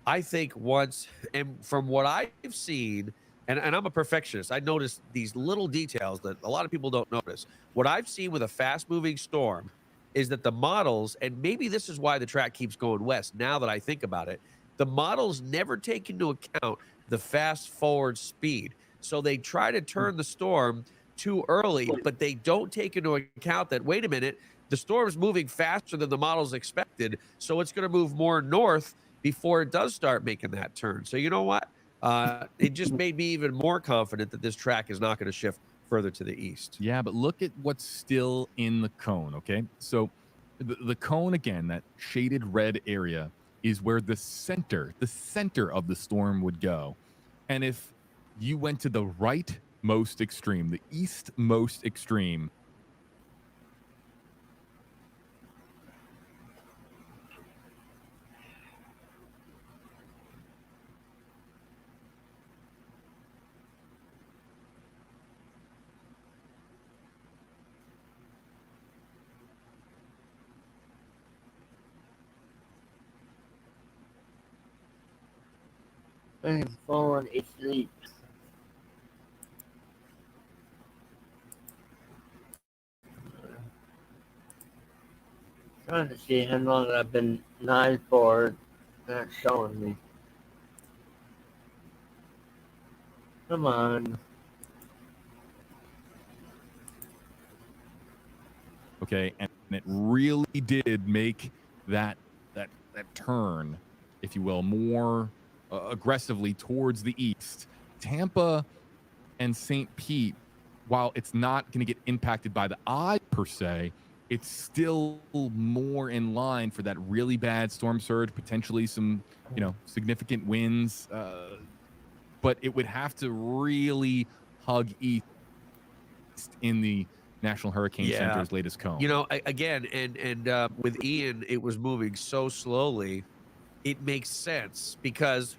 [SPEAKER 4] I think once, and from what I've seen, and I'm a perfectionist, I notice these little details that a lot of people don't notice. What I've seen with a fast-moving storm is that the models, and maybe this is why the track keeps going west now that I think about it, the models never take into account the fast-forward speed. So they try to turn the storm too early, but they don't take into account that, wait a minute, the storm's moving faster than the models expected, so it's going to move more north before it does start making that turn. So you know what? It just made me even more confident that this track is not going to shift further to the east.
[SPEAKER 3] Yeah, but look at what's still in the cone, okay? So the cone, again, that shaded red area is where the center of the storm would go. And if you went to the rightmost extreme, the eastmost extreme,
[SPEAKER 2] I'm falling asleep. Trying to see how long I've been 9 for. Not showing me. Come on.
[SPEAKER 3] okay, and it really did make that turn, if you will, more aggressively towards the east. Tampa and St. Pete, while it's not going to get impacted by the eye per se, it's still more in line for that really bad storm surge, potentially some, significant winds. But it would have to really hug east in the National Hurricane Center's latest cone.
[SPEAKER 4] Again, and with Ian, it was moving so slowly. It makes sense because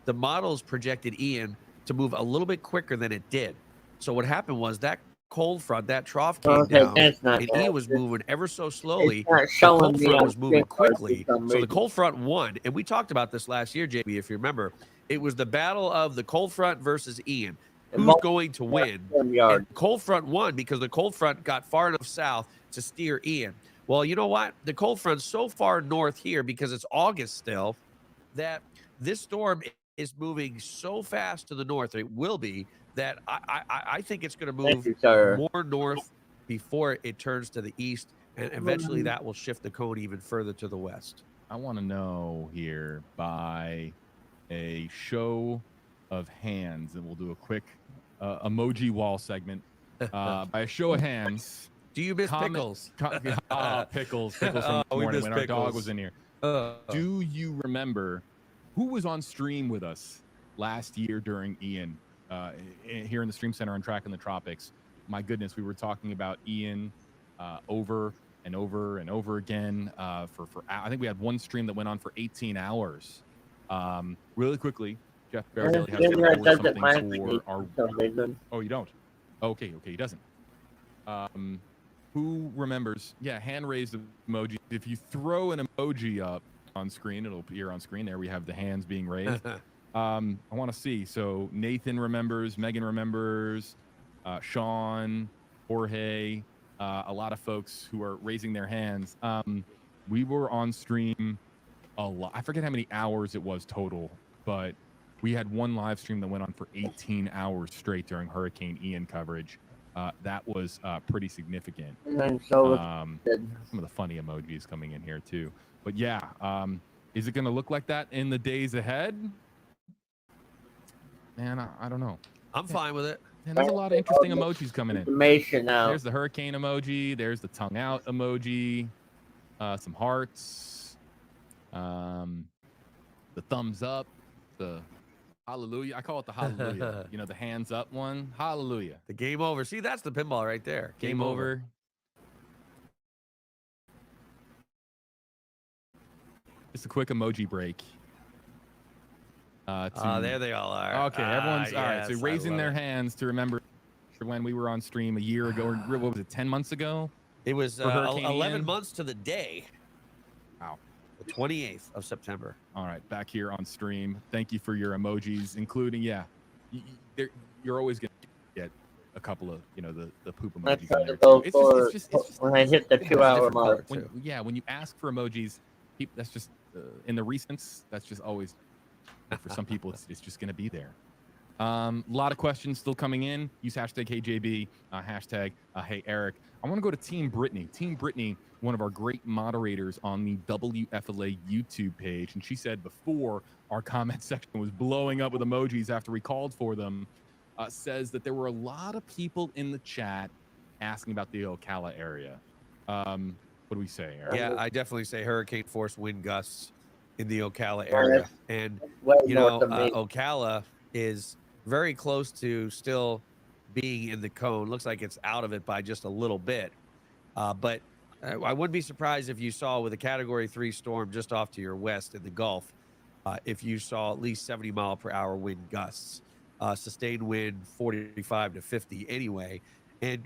[SPEAKER 4] the models projected Ian to move a little bit quicker than it did. So what happened was that cold front, that trough came down, and Ian was moving ever so slowly. The cold front was moving quickly. So the cold front won. And we talked about this last year, JB, if you remember. It was the battle of the cold front versus Ian. Who's going to win? And cold front won because the cold front got far enough south to steer Ian. Well, you know what? The cold front's so far north here because it's August still that this storm is moving so fast to the north, it will be, that I think it's going to move more north before it turns to the east, and eventually that will shift the cone even further to the west.
[SPEAKER 3] I want to know here by a show of hands, and we'll do a quick emoji wall segment. By a show of hands,
[SPEAKER 4] do you miss Pickles?
[SPEAKER 3] Pickles from the morning when our dog was in here. Do you remember who was on stream with us last year during Ian here in the Stream Center on Track in the Tropics? My goodness, we were talking about Ian over and over and over again for I think we had one stream that went on for 18 hours. Really quickly, Jeff Barrett has something for our. Oh, you don't? Okay, he doesn't. Who remembers? Yeah, hand raised emoji. If you throw an emoji up on screen, it'll appear on screen. There we have the hands being raised. I want to see. So Nathan remembers, Megan remembers, Sean, Jorge, a lot of folks who are raising their hands. We were on stream a lot. I forget how many hours it was total, but we had one live stream that went on for 18 hours straight during Hurricane Ian coverage. That was pretty significant.
[SPEAKER 2] And so
[SPEAKER 3] some of the funny emojis coming in here too. But yeah, is it going to look like that in the days ahead? Man, I don't know.
[SPEAKER 4] I'm fine with it.
[SPEAKER 3] And there's a lot of interesting emojis coming in.
[SPEAKER 2] There's
[SPEAKER 3] the hurricane emoji. There's the tongue out emoji. Some hearts. The thumbs up, the hallelujah. I call it the hallelujah. You know, the hands up one. Hallelujah.
[SPEAKER 4] The game over. See, that's the pinball right there.
[SPEAKER 3] Game over. Just a quick emoji break.
[SPEAKER 4] There they all are.
[SPEAKER 3] Okay, everyone's all right. So
[SPEAKER 4] yes,
[SPEAKER 3] raising their hands to remember when we were on stream a year ago, or what was it, 10 months ago?
[SPEAKER 4] It was
[SPEAKER 3] For Hurricane
[SPEAKER 4] 11
[SPEAKER 3] Ian?
[SPEAKER 4] months to the day.
[SPEAKER 3] Wow.
[SPEAKER 4] The 28th of September.
[SPEAKER 3] All right, back here on stream. Thank you for your emojis, including, you're always going to get a couple of, the poop
[SPEAKER 2] I
[SPEAKER 3] emojis.
[SPEAKER 2] try
[SPEAKER 3] in
[SPEAKER 2] to
[SPEAKER 3] there
[SPEAKER 2] go
[SPEAKER 3] too. It's
[SPEAKER 2] for
[SPEAKER 3] just
[SPEAKER 2] when I hit the 2-hour mark.
[SPEAKER 3] when you ask for emojis, that's just in the recents. That's just always for some people. It's just going to be there. A lot of questions still coming in. Use hashtag HeyJB, hashtag Hey Eric. I want to go to Team Brittany. Team Brittany, one of our great moderators on the WFLA YouTube page, and she said before our comment section was blowing up with emojis after we called for them, says that there were a lot of people in the chat asking about the Ocala area. What do we say, Eric?
[SPEAKER 4] Yeah, I definitely say hurricane force wind gusts in the Ocala area. And, Ocala is very close to still being in the cone. Looks like it's out of it by just a little bit. But I wouldn't be surprised if you saw with a Category 3 storm just off to your west in the Gulf, if you saw at least 70-mile-per-hour wind gusts, sustained wind 45 to 50 anyway. And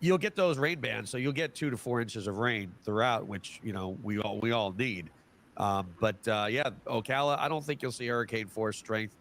[SPEAKER 4] you'll get those rain bands, so you'll get 2 to 4 inches of rain throughout, which we all need. But Ocala, I don't think you'll see hurricane force strength.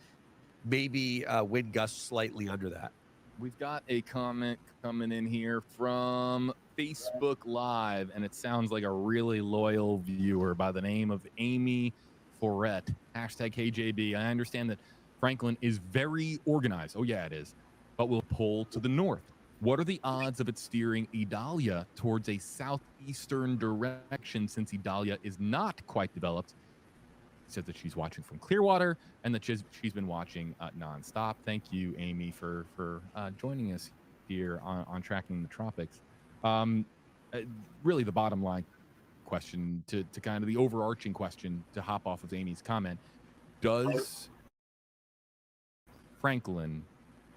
[SPEAKER 4] Maybe wind gusts slightly under that.
[SPEAKER 3] We've got a comment coming in here from Facebook Live, and it sounds like a really loyal viewer by the name of Amy Forret. Hashtag HeyJB. I understand that Franklin is very organized. Oh, yeah, it is. But will pull to the north. What are the odds of it steering Idalia towards a southeastern direction since Idalia is not quite developed? Said that she's watching from Clearwater and that she's been watching nonstop. Thank you, Amy, for joining us here on Tracking the Tropics. Really, the bottom line question to kind of the overarching question to hop off of Amy's comment: does Franklin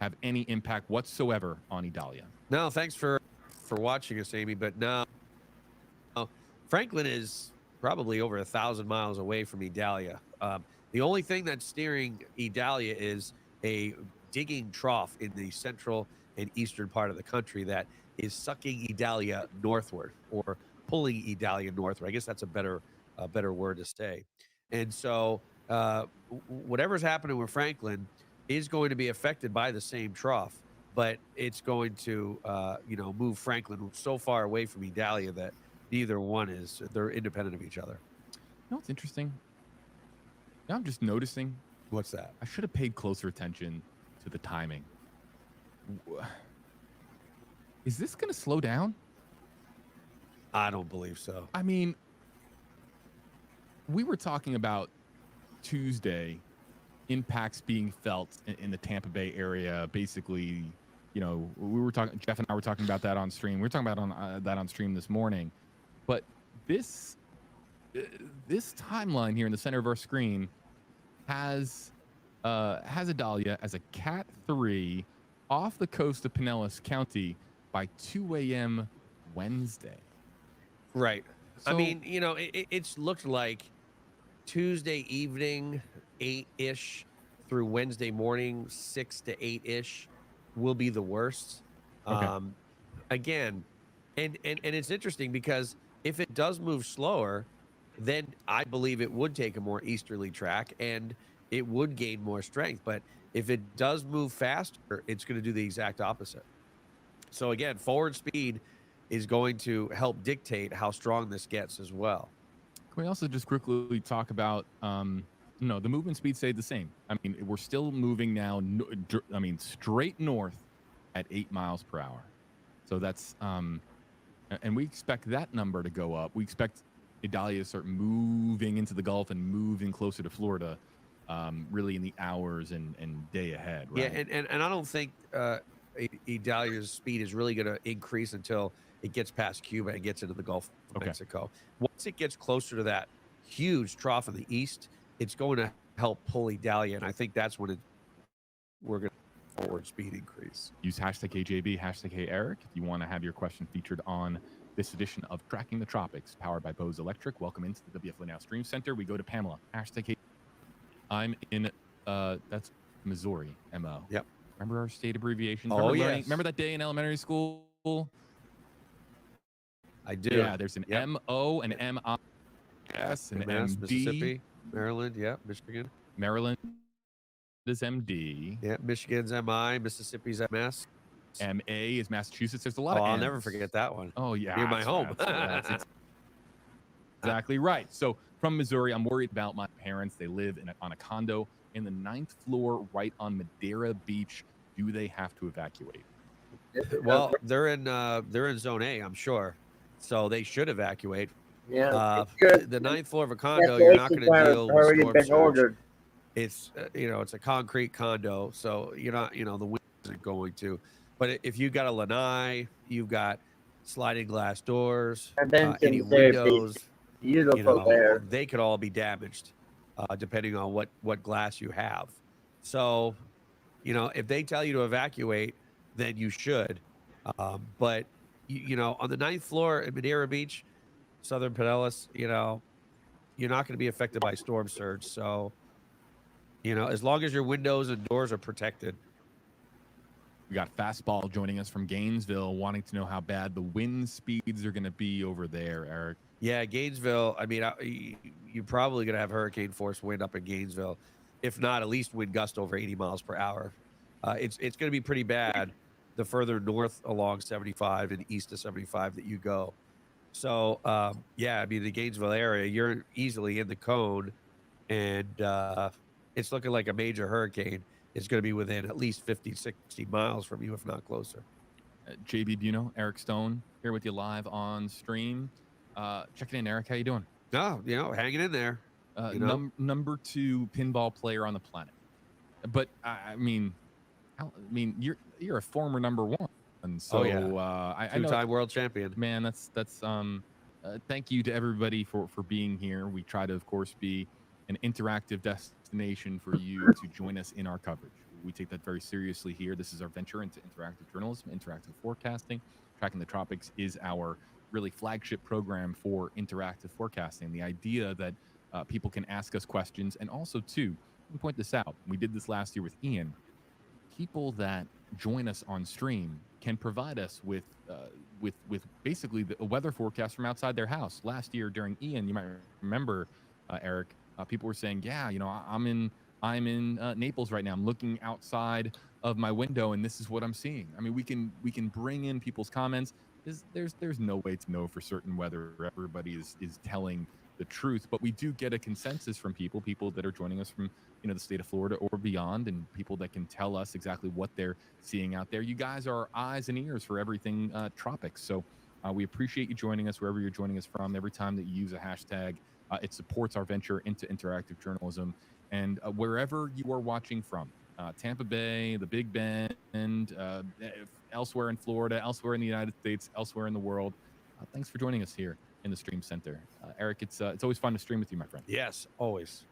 [SPEAKER 3] have any impact whatsoever on Idalia?
[SPEAKER 4] No, thanks for watching us, Amy. But no, Franklin is probably over 1,000 miles away from Idalia. The only thing that's steering Idalia is a digging trough in the central and eastern part of the country that is sucking Idalia northward, or pulling Idalia northward. I guess that's a better word to say. And so whatever's happening with Franklin is going to be affected by the same trough, but it's going to move Franklin so far away from Idalia that neither one is. They're independent of each other.
[SPEAKER 3] You know what's interesting? Now I'm just noticing.
[SPEAKER 4] What's that?
[SPEAKER 3] I should have paid closer attention to the timing. Is this going to slow down?
[SPEAKER 4] I don't believe so.
[SPEAKER 3] I mean, we were talking about Tuesday impacts being felt in the Tampa Bay area. Basically, we were talking, Jeff and I were talking about that on stream. We were talking about that on stream this morning. But this timeline here in the center of our screen has Idalia as a Cat 3 off the coast of Pinellas County by 2 a.m. Wednesday.
[SPEAKER 4] Right.
[SPEAKER 3] So,
[SPEAKER 4] I mean, it's looked like Tuesday evening, 8-ish, through Wednesday morning, 6 to 8-ish, will be the worst.
[SPEAKER 3] Okay.
[SPEAKER 4] Again, and it's interesting because if it does move slower, then I believe it would take a more easterly track and it would gain more strength. But if it does move faster, it's going to do the exact opposite. So again, forward speed is going to help dictate how strong this gets as well.
[SPEAKER 3] Can we also just quickly talk about, the movement speed stayed the same. I mean, we're still moving now, straight north at 8 miles per hour. So that's, and we expect that number to go up. We expect Idalia to start moving into the Gulf and moving closer to Florida, really in the hours and day ahead. Right?
[SPEAKER 4] Yeah, and I don't think Idalia's speed is really going to increase until it gets past Cuba and gets into the Gulf of Mexico. Once it gets closer to that huge trough in the east, it's going to help pull IDALIA, and I think that's when we're going to forward speed increase.
[SPEAKER 3] Use hashtag AJB, hashtag Eric if you want to have your question featured on this edition of Tracking the Tropics, powered by Bose Electric. Welcome into the WF Now Stream Center. We go to Pamela. Hashtag I'm in, that's Missouri, MO.
[SPEAKER 4] Yep.
[SPEAKER 3] Remember our state abbreviations?
[SPEAKER 4] Oh,
[SPEAKER 3] yes.
[SPEAKER 4] yes.
[SPEAKER 3] Remember that day in elementary school?
[SPEAKER 4] I do.
[SPEAKER 3] Yeah, there's an MO, an MIS, an MD.
[SPEAKER 4] Mississippi, Maryland, Michigan.
[SPEAKER 3] Maryland is MD.
[SPEAKER 4] Yeah, Michigan's MI, Mississippi's MS.
[SPEAKER 3] MA is Massachusetts. There's a lot
[SPEAKER 4] Oh,
[SPEAKER 3] of
[SPEAKER 4] I'll
[SPEAKER 3] M's.
[SPEAKER 4] never forget that one.
[SPEAKER 3] Oh, yeah.
[SPEAKER 4] Near my home.
[SPEAKER 3] That's exactly right. So from Missouri, I'm worried about my parents. They live on a condo in the 9th floor right on Madeira Beach. Do they have to evacuate?
[SPEAKER 4] Well, they're in zone A, I'm sure. So they should evacuate.
[SPEAKER 2] Yeah.
[SPEAKER 4] The 9th floor of a condo, you're not going to deal with
[SPEAKER 2] already
[SPEAKER 4] storm
[SPEAKER 2] been
[SPEAKER 4] surge.
[SPEAKER 2] ordered.
[SPEAKER 4] It's it's a concrete condo, so you're not the wind isn't going to. But if you've got a lanai, you've got sliding glass doors,
[SPEAKER 2] And then
[SPEAKER 4] any
[SPEAKER 2] some therapy.
[SPEAKER 4] windows,
[SPEAKER 2] Beautiful there.
[SPEAKER 4] they could all be damaged, depending on what glass you have. So, if they tell you to evacuate, then you should. But on the 9th floor at Madeira Beach, Southern Pinellas, you're not going to be affected by storm surge. So, as long as your windows and doors are protected.
[SPEAKER 3] We got Fastball joining us from Gainesville, wanting to know how bad the wind speeds are going to be over there, Eric.
[SPEAKER 4] Yeah, Gainesville. I mean, you're probably going to have hurricane force wind up in Gainesville, if not at least wind gust over 80 miles per hour. It's going to be pretty bad the further north along 75 and east of 75 that you go. So, I mean, the Gainesville area, you're easily in the cone, and it's looking like a major hurricane is going to be within at least 50, 60 miles from you, if not closer.
[SPEAKER 3] JB Buno, Eric Stone, here with you live on stream. Checking in, Eric. How you doing?
[SPEAKER 4] No, hanging in there.
[SPEAKER 3] Number 2 pinball player on the planet. But I mean, you're a former number 1, and so I know,
[SPEAKER 4] two-time world champion.
[SPEAKER 3] Man, that's thank you to everybody for being here. We try to, of course, be an interactive destination for you to join us in our coverage. We take that very seriously here. This is our venture into interactive journalism, interactive forecasting. Tracking the Tropics is our really flagship program for interactive forecasting. The idea that people can ask us questions, and also too, let me point this out. We did this last year with Ian. People that join us on stream can provide us with basically the weather forecast from outside their house. Last year during Ian, you might remember, Eric, people were saying, I'm in Naples right now. I'm looking outside of my window, and this is what I'm seeing. I mean, we can bring in people's comments. There's no way to know for certain whether everybody is telling the truth, but we do get a consensus from people that are joining us from the state of Florida or beyond, and people that can tell us exactly what they're seeing out there. You guys are eyes and ears for everything tropics. So we appreciate you joining us wherever you're joining us from. Every time that you use a hashtag, it supports our venture into interactive journalism. And wherever you are watching from, Tampa Bay, the Big Bend, elsewhere in Florida, elsewhere in the United States, elsewhere in the world, thanks for joining us here in the Stream Center. Eric, it's always fun to stream with you, my friend.
[SPEAKER 4] Yes, always.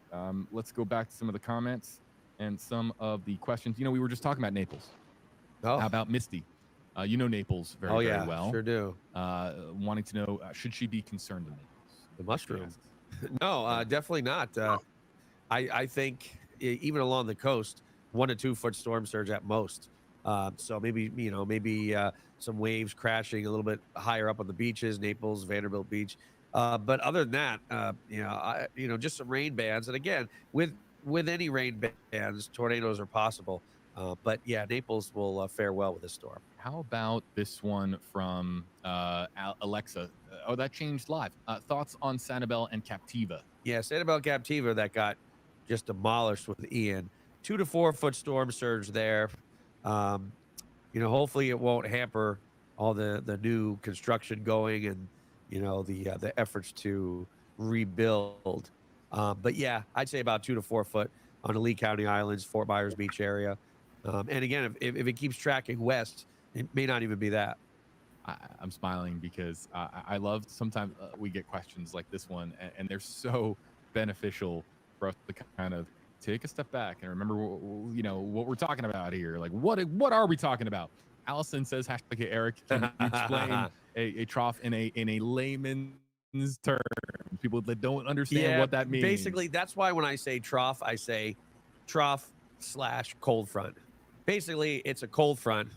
[SPEAKER 3] Let's go back to some of the comments and some of the questions. We were just talking about Naples.
[SPEAKER 4] Oh.
[SPEAKER 3] How about Misty? Naples very well.
[SPEAKER 4] Sure do.
[SPEAKER 3] Wanting to know, should she be concerned in Naples?
[SPEAKER 4] The mushroom. No, definitely not. I think even along the coast, 1 to 2 foot storm surge at most. So maybe some waves crashing a little bit higher up on the beaches, Naples, Vanderbilt Beach. But other than that, just some rain bands. And again, with any rain bands, tornadoes are possible. But yeah, Naples will fare well with this storm.
[SPEAKER 3] How about this one from Alexa? That changed live. Thoughts on Sanibel and Captiva?
[SPEAKER 4] Yeah, Sanibel Captiva that got just demolished with Ian. 2 to 4 foot storm surge there. Hopefully it won't hamper all the new construction going and the efforts to rebuild. But yeah, I'd say about 2 to 4 foot on the Lee County Islands, Fort Myers Beach area. And again, if it keeps tracking west, it may not even be that.
[SPEAKER 3] I'm smiling because I love sometimes we get questions like this one, and they're so beneficial for us to kind of take a step back and remember, what we're talking about here. Like, what are we talking about? Allison says, hashtag Eric, can you explain a trough in a layman's term? People that don't understand what that means.
[SPEAKER 4] Basically, that's why when I say trough, I say trough/cold front. Basically, it's a cold front,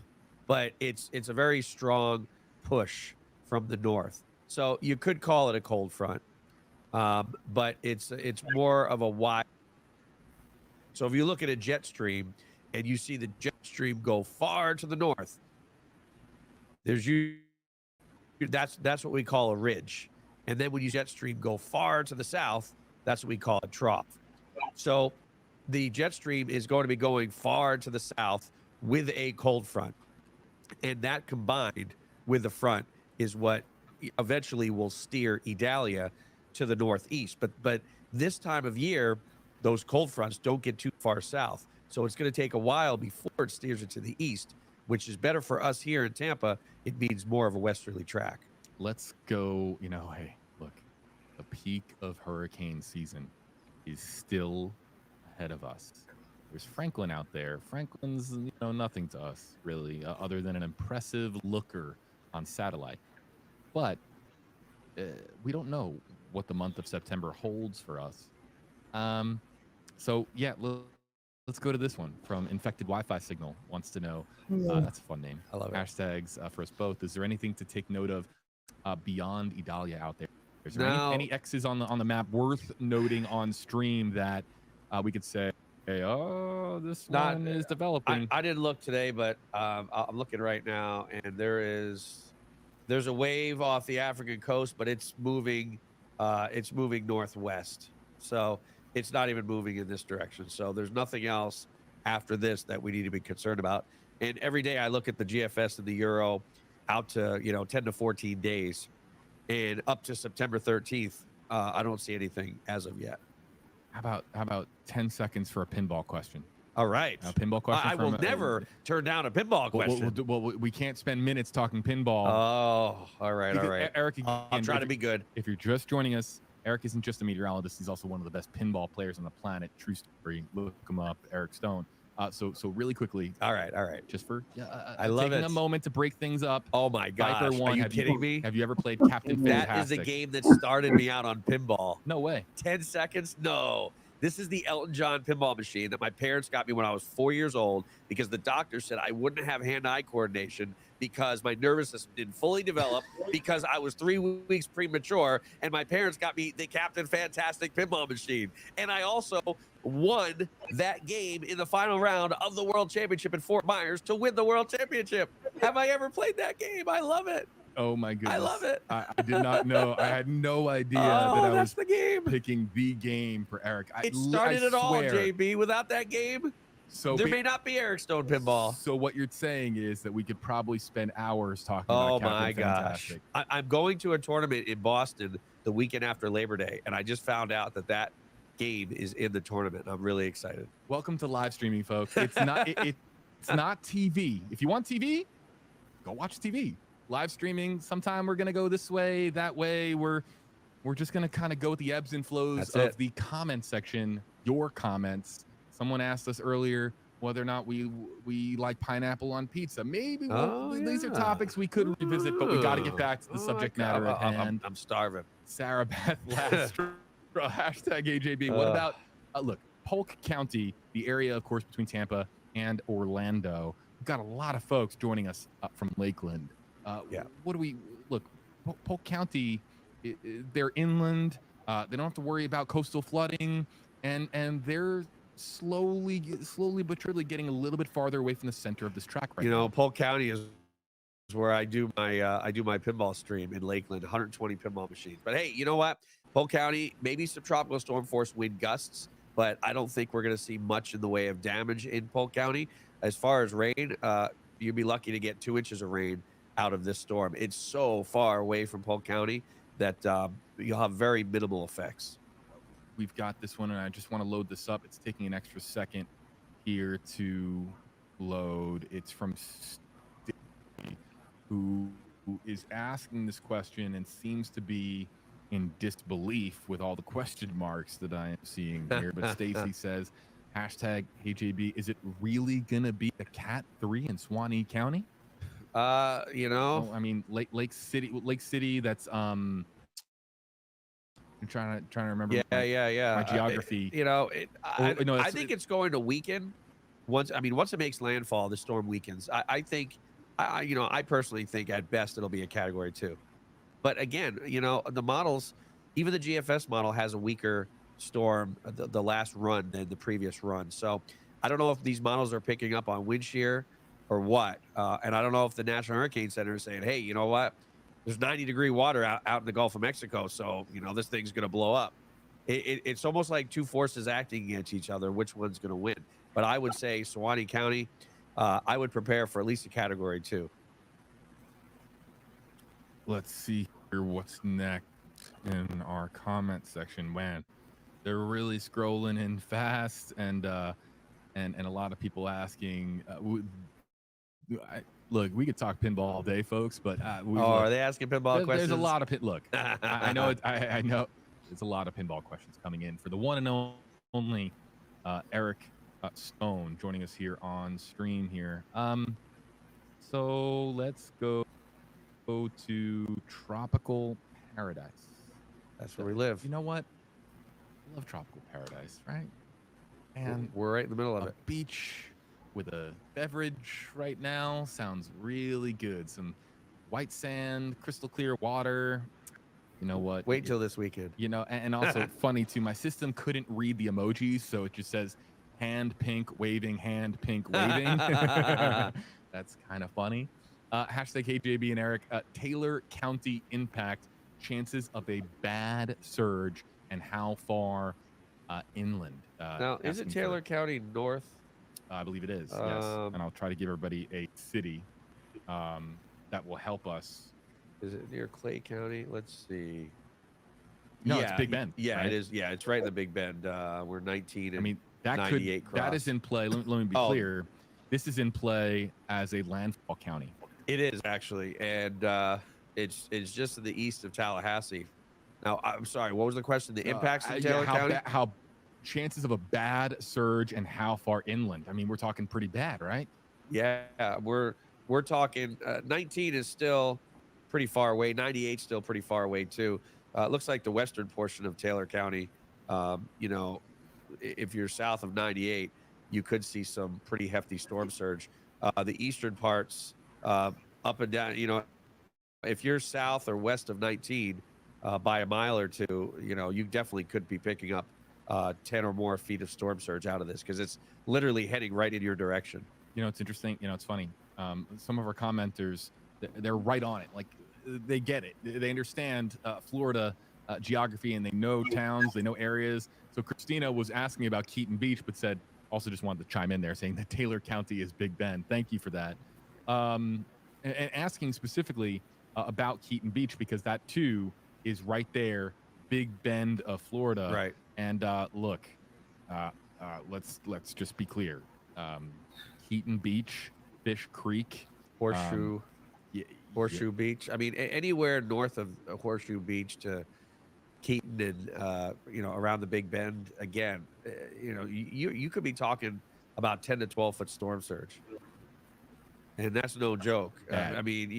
[SPEAKER 4] but it's a very strong push from the north. So you could call it a cold front, but it's more of a wide. So if you look at a jet stream and you see the jet stream go far to the north, that's what we call a ridge. And then when you jet stream go far to the south, that's what we call a trough. So the jet stream is going to be going far to the south with a cold front. And that combined with the front is what eventually will steer Idalia to the northeast. But this time of year, those cold fronts don't get too far south. So it's going to take a while before it steers it to the east, which is better for us here in Tampa. It means more of a westerly track.
[SPEAKER 3] Let's go, hey, look, the peak of hurricane season is still ahead of us. There's Franklin out there. Franklin's, nothing to us, really, other than an impressive looker on satellite. But we don't know what the month of September holds for us. So, yeah, let's go to this one from Infected Wi-Fi Signal. Wants to know, that's a fun name.
[SPEAKER 4] I love it.
[SPEAKER 3] Hashtags for us both. Is there anything to take note of beyond Idalia out there? Is there any X's on the map worth noting on stream that we could say, hey, this one is developing?
[SPEAKER 4] I didn't look today, but I'm looking right now, and there's a wave off the African coast, but it's moving northwest. So it's not even moving in this direction. So there's nothing else after this that we need to be concerned about. And every day I look at the GFS and the Euro out to 10 to 14 days, and up to September 13th, I don't see anything as of yet.
[SPEAKER 3] How about 10 seconds for a pinball question?
[SPEAKER 4] All right.
[SPEAKER 3] A pinball question.
[SPEAKER 4] I will never turn down a pinball question.
[SPEAKER 3] Well, we can't spend minutes talking pinball.
[SPEAKER 4] Oh, all right.
[SPEAKER 3] Eric,
[SPEAKER 4] I'll try to be good.
[SPEAKER 3] If you're just joining us, Eric isn't just a meteorologist. He's also one of the best pinball players on the planet. True story. Look him up, Eric Stone. So really quickly.
[SPEAKER 4] All right.
[SPEAKER 3] Just for
[SPEAKER 4] I love
[SPEAKER 3] taking a moment to break things up.
[SPEAKER 4] Oh my gosh!
[SPEAKER 3] Viper 1,
[SPEAKER 4] are you kidding me?
[SPEAKER 3] Have you ever played Captain
[SPEAKER 4] That
[SPEAKER 3] Fantastic?
[SPEAKER 4] is the game that started me out on pinball.
[SPEAKER 3] No way.
[SPEAKER 4] 10 seconds? No. This is the Elton John pinball machine that my parents got me when I was 4 years old because the doctor said I wouldn't have hand-eye coordination because my nervous system didn't fully develop because I was 3 weeks premature, and my parents got me the Captain Fantastic pinball machine. And I also won that game in the final round of the World Championship in Fort Myers to win the World Championship. Have I ever played that game? I love it.
[SPEAKER 3] Oh my goodness.
[SPEAKER 4] I love it.
[SPEAKER 3] I did not know. I had no idea that I was
[SPEAKER 4] the game.
[SPEAKER 3] picking the game for Eric.
[SPEAKER 4] It started it all, JB. Without that game, there may not be Eric Stone pinball.
[SPEAKER 3] So what you're saying is that we could probably spend hours talking about Captain Fantastic.
[SPEAKER 4] I'm going to a tournament in Boston the weekend after Labor Day, and I just found out that game is in the tournament. I'm really excited.
[SPEAKER 3] Welcome to live streaming, folks. It's not it's not TV. If you want TV, go watch TV. Live streaming, sometime we're going to go this way, that way. We're just going to kind of go with the ebbs and flows of the comment section, your comments. Someone asked us earlier whether or not we like pineapple on pizza. Maybe these are topics we could revisit, but we got to get back to the subject matter at hand.
[SPEAKER 4] I'm starving.
[SPEAKER 3] Sarah Beth Lastro, hashtag AJB. What about, look, Polk County, the area, of course, between Tampa and Orlando. We've got a lot of folks joining us from Lakeland. What do we look? Polk County, they're inland. They don't have to worry about coastal flooding, and they're slowly but surely getting a little bit farther away from the center of this track right now.
[SPEAKER 4] Polk County is where I do my pinball stream in Lakeland. 120 pinball machines. But hey, you know what? Polk County, maybe some tropical storm force wind gusts, but I don't think we're going to see much in the way of damage in Polk County. As far as rain, you'd be lucky to get 2 inches of rain out of this storm. It's so far away from Polk County that you'll have very minimal effects.
[SPEAKER 3] We've got this one, and I just want to load this up. It's taking an extra second here to load. It's from Steve, who is asking this question and seems to be in disbelief with all the question marks that I am seeing here. But Stacy says, hashtag HJB, is it really going to be a Cat 3 in Suwannee County?
[SPEAKER 4] Oh,
[SPEAKER 3] I mean, Lake City, that's, I'm trying to remember my geography.
[SPEAKER 4] I think it's going to weaken once it makes landfall, the storm weakens. I think, I personally think at best it'll be a Category 2. But again, the models, even the GFS model has a weaker storm the last run than the previous run. So I don't know if these models are picking up on wind shear or what. And I don't know if the National Hurricane Center is saying, hey, you know what? There's 90-degree water out in the Gulf of Mexico. So, this thing's going to blow up. It's almost like two forces acting against each other. Which one's going to win? But I would say Suwannee County, I would prepare for at least a Category 2.
[SPEAKER 3] Let's see here what's next in our comment section. Man, they're really scrolling in fast, and a lot of people asking. Look, we could talk pinball all day, folks, but
[SPEAKER 4] are they asking pinball questions?
[SPEAKER 3] There's a lot of look. I know I know there's a lot of pinball questions coming in for the one and only Eric Stone joining us here on stream here. So let's go to Tropical Paradise.
[SPEAKER 4] That's where we live.
[SPEAKER 3] You know what? I love Tropical Paradise, right? And
[SPEAKER 4] we're right in the middle of it.
[SPEAKER 3] Beach with a beverage right now sounds really good. Some white sand, crystal clear water. You know what?
[SPEAKER 4] Wait till this weekend.
[SPEAKER 3] And also funny too, my system couldn't read the emojis, so it just says hand pink waving, hand pink waving. That's kind of funny. Hashtag HJB and Eric, Taylor County impact, chances of a bad surge, and how far inland.
[SPEAKER 4] Now, is it Taylor County north?
[SPEAKER 3] I believe it is, yes. And I'll try to give everybody a city that will help us.
[SPEAKER 4] Is it near Clay County? Let's see.
[SPEAKER 3] No, it's Big Bend.
[SPEAKER 4] Yeah,
[SPEAKER 3] right?
[SPEAKER 4] It is. Yeah, it's right in the Big Bend. We're 19 and
[SPEAKER 3] that
[SPEAKER 4] 98 cross.
[SPEAKER 3] That is in play. Let me be clear. This is in play as a landfall county.
[SPEAKER 4] It is actually, and it's just to the east of Tallahassee. Now, I'm sorry, what was the question? The impacts in Taylor County?
[SPEAKER 3] How chances of a bad surge and how far inland? I mean, we're talking pretty bad, right?
[SPEAKER 4] Yeah, we're talking 19 is still pretty far away. 98 still pretty far away too. It looks like the western portion of Taylor County, if you're south of 98, you could see some pretty hefty storm surge. The eastern parts, up and down, if you're south or west of 19 by a mile or two, you definitely could be picking up 10 or more feet of storm surge out of this, because it's literally heading right in your direction.
[SPEAKER 3] It's interesting. It's funny. Some of our commenters, they're right on it. Like, they get it. They understand Florida geography, and they know towns, they know areas. So Christina was asking about Keaton Beach, but said, also just wanted to chime in there saying that Taylor County is Big Bend. Thank you for that. And asking specifically about Keaton Beach, because that too is right there, Big Bend of Florida.
[SPEAKER 4] Right.
[SPEAKER 3] And look, let's just be clear. Keaton Beach, Fish Creek,
[SPEAKER 4] Horseshoe Beach. I mean, anywhere north of Horseshoe Beach to Keaton and around the Big Bend, again, you could be talking about 10 to 12 foot storm surge, and that's no joke. I mean,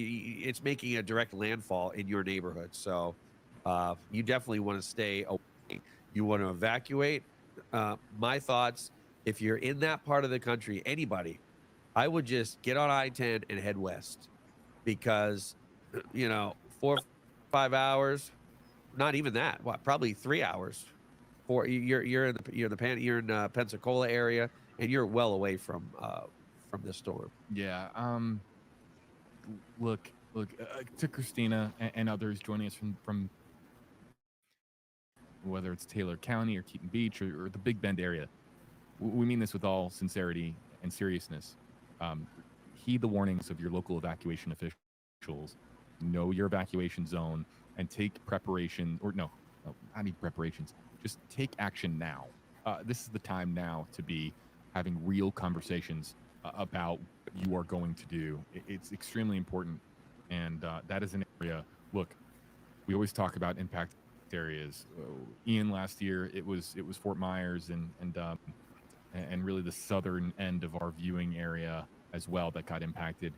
[SPEAKER 4] it's making a direct landfall in your neighborhood, so you definitely want to stay away. You want to evacuate. My thoughts, if you're in that part of the country, anybody, I would just get on I-10 and head west, because 4 or 5 hours, not even that, probably 3 hours, you're in Pensacola area, and you're well away from this storm.
[SPEAKER 3] Yeah. Look to Christina and others joining us from whether it's Taylor County or Keaton Beach or the Big Bend area. We mean this with all sincerity and seriousness. Heed the warnings of your local evacuation officials. Know your evacuation zone and take preparation, or no, I need preparations. Just take action now. This is the time now to be having real conversations about what you are going to do. It's extremely important and that is an area. Look, we always talk about impact areas. Ian, last year it was Fort Myers and really the southern end of our viewing area as well that got impacted.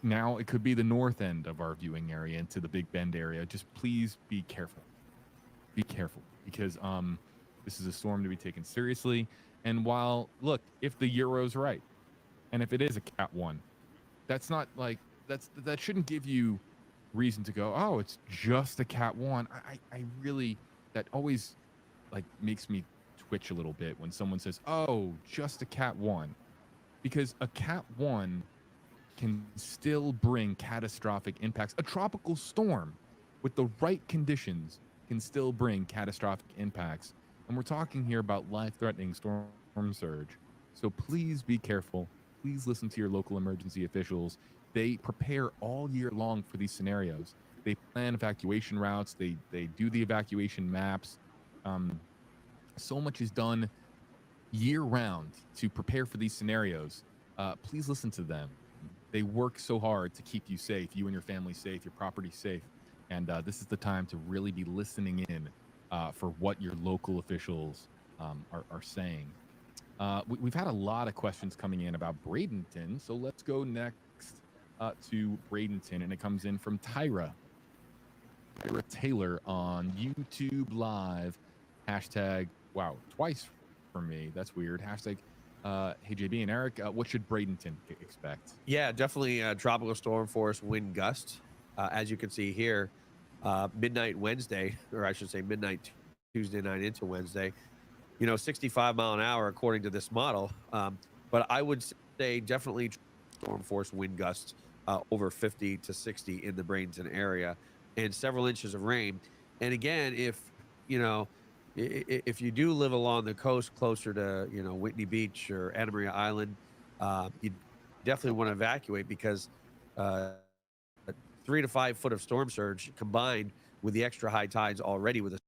[SPEAKER 3] Now it could be the north end of our viewing area into the Big Bend area. Just please be careful. Be careful, because this is a storm to be taken seriously. And while, look, if the Euro's right, and if it is a Cat 1, that's not like, that shouldn't give you reason to go, oh, it's just a Cat 1. I really, that always like makes me twitch a little bit when someone says, oh, just a Cat 1, because a Cat 1 can still bring catastrophic impacts. A tropical storm with the right conditions can still bring catastrophic impacts. And we're talking here about life-threatening storm surge. So please be careful. Please listen to your local emergency officials. They prepare all year long for these scenarios. They plan evacuation routes. They do the evacuation maps. So much is done year-round to prepare for these scenarios. Please listen to them. They work so hard to keep you safe, you and your family safe, your property safe. And this is the time to really be listening in for what your local officials are saying. We've had a lot of questions coming in about Bradenton, so let's go next to Bradenton, and it comes in from Tyra Taylor on YouTube Live. Hashtag, wow, twice for me. That's weird. Hashtag, hey JB and Eric, what should Bradenton expect?
[SPEAKER 4] Yeah, definitely tropical storm force wind gusts. As you can see here, midnight Wednesday, or I should say midnight Tuesday night into Wednesday, 65 mile an hour according to this model. But I would say definitely storm force wind gusts over 50 to 60 in the Bradenton area, and several inches of rain. And again, if you do live along the coast closer to Whitney Beach or Anna Maria Island, you definitely want to evacuate, because 3 to 5 foot of storm surge combined with the extra high tides already with a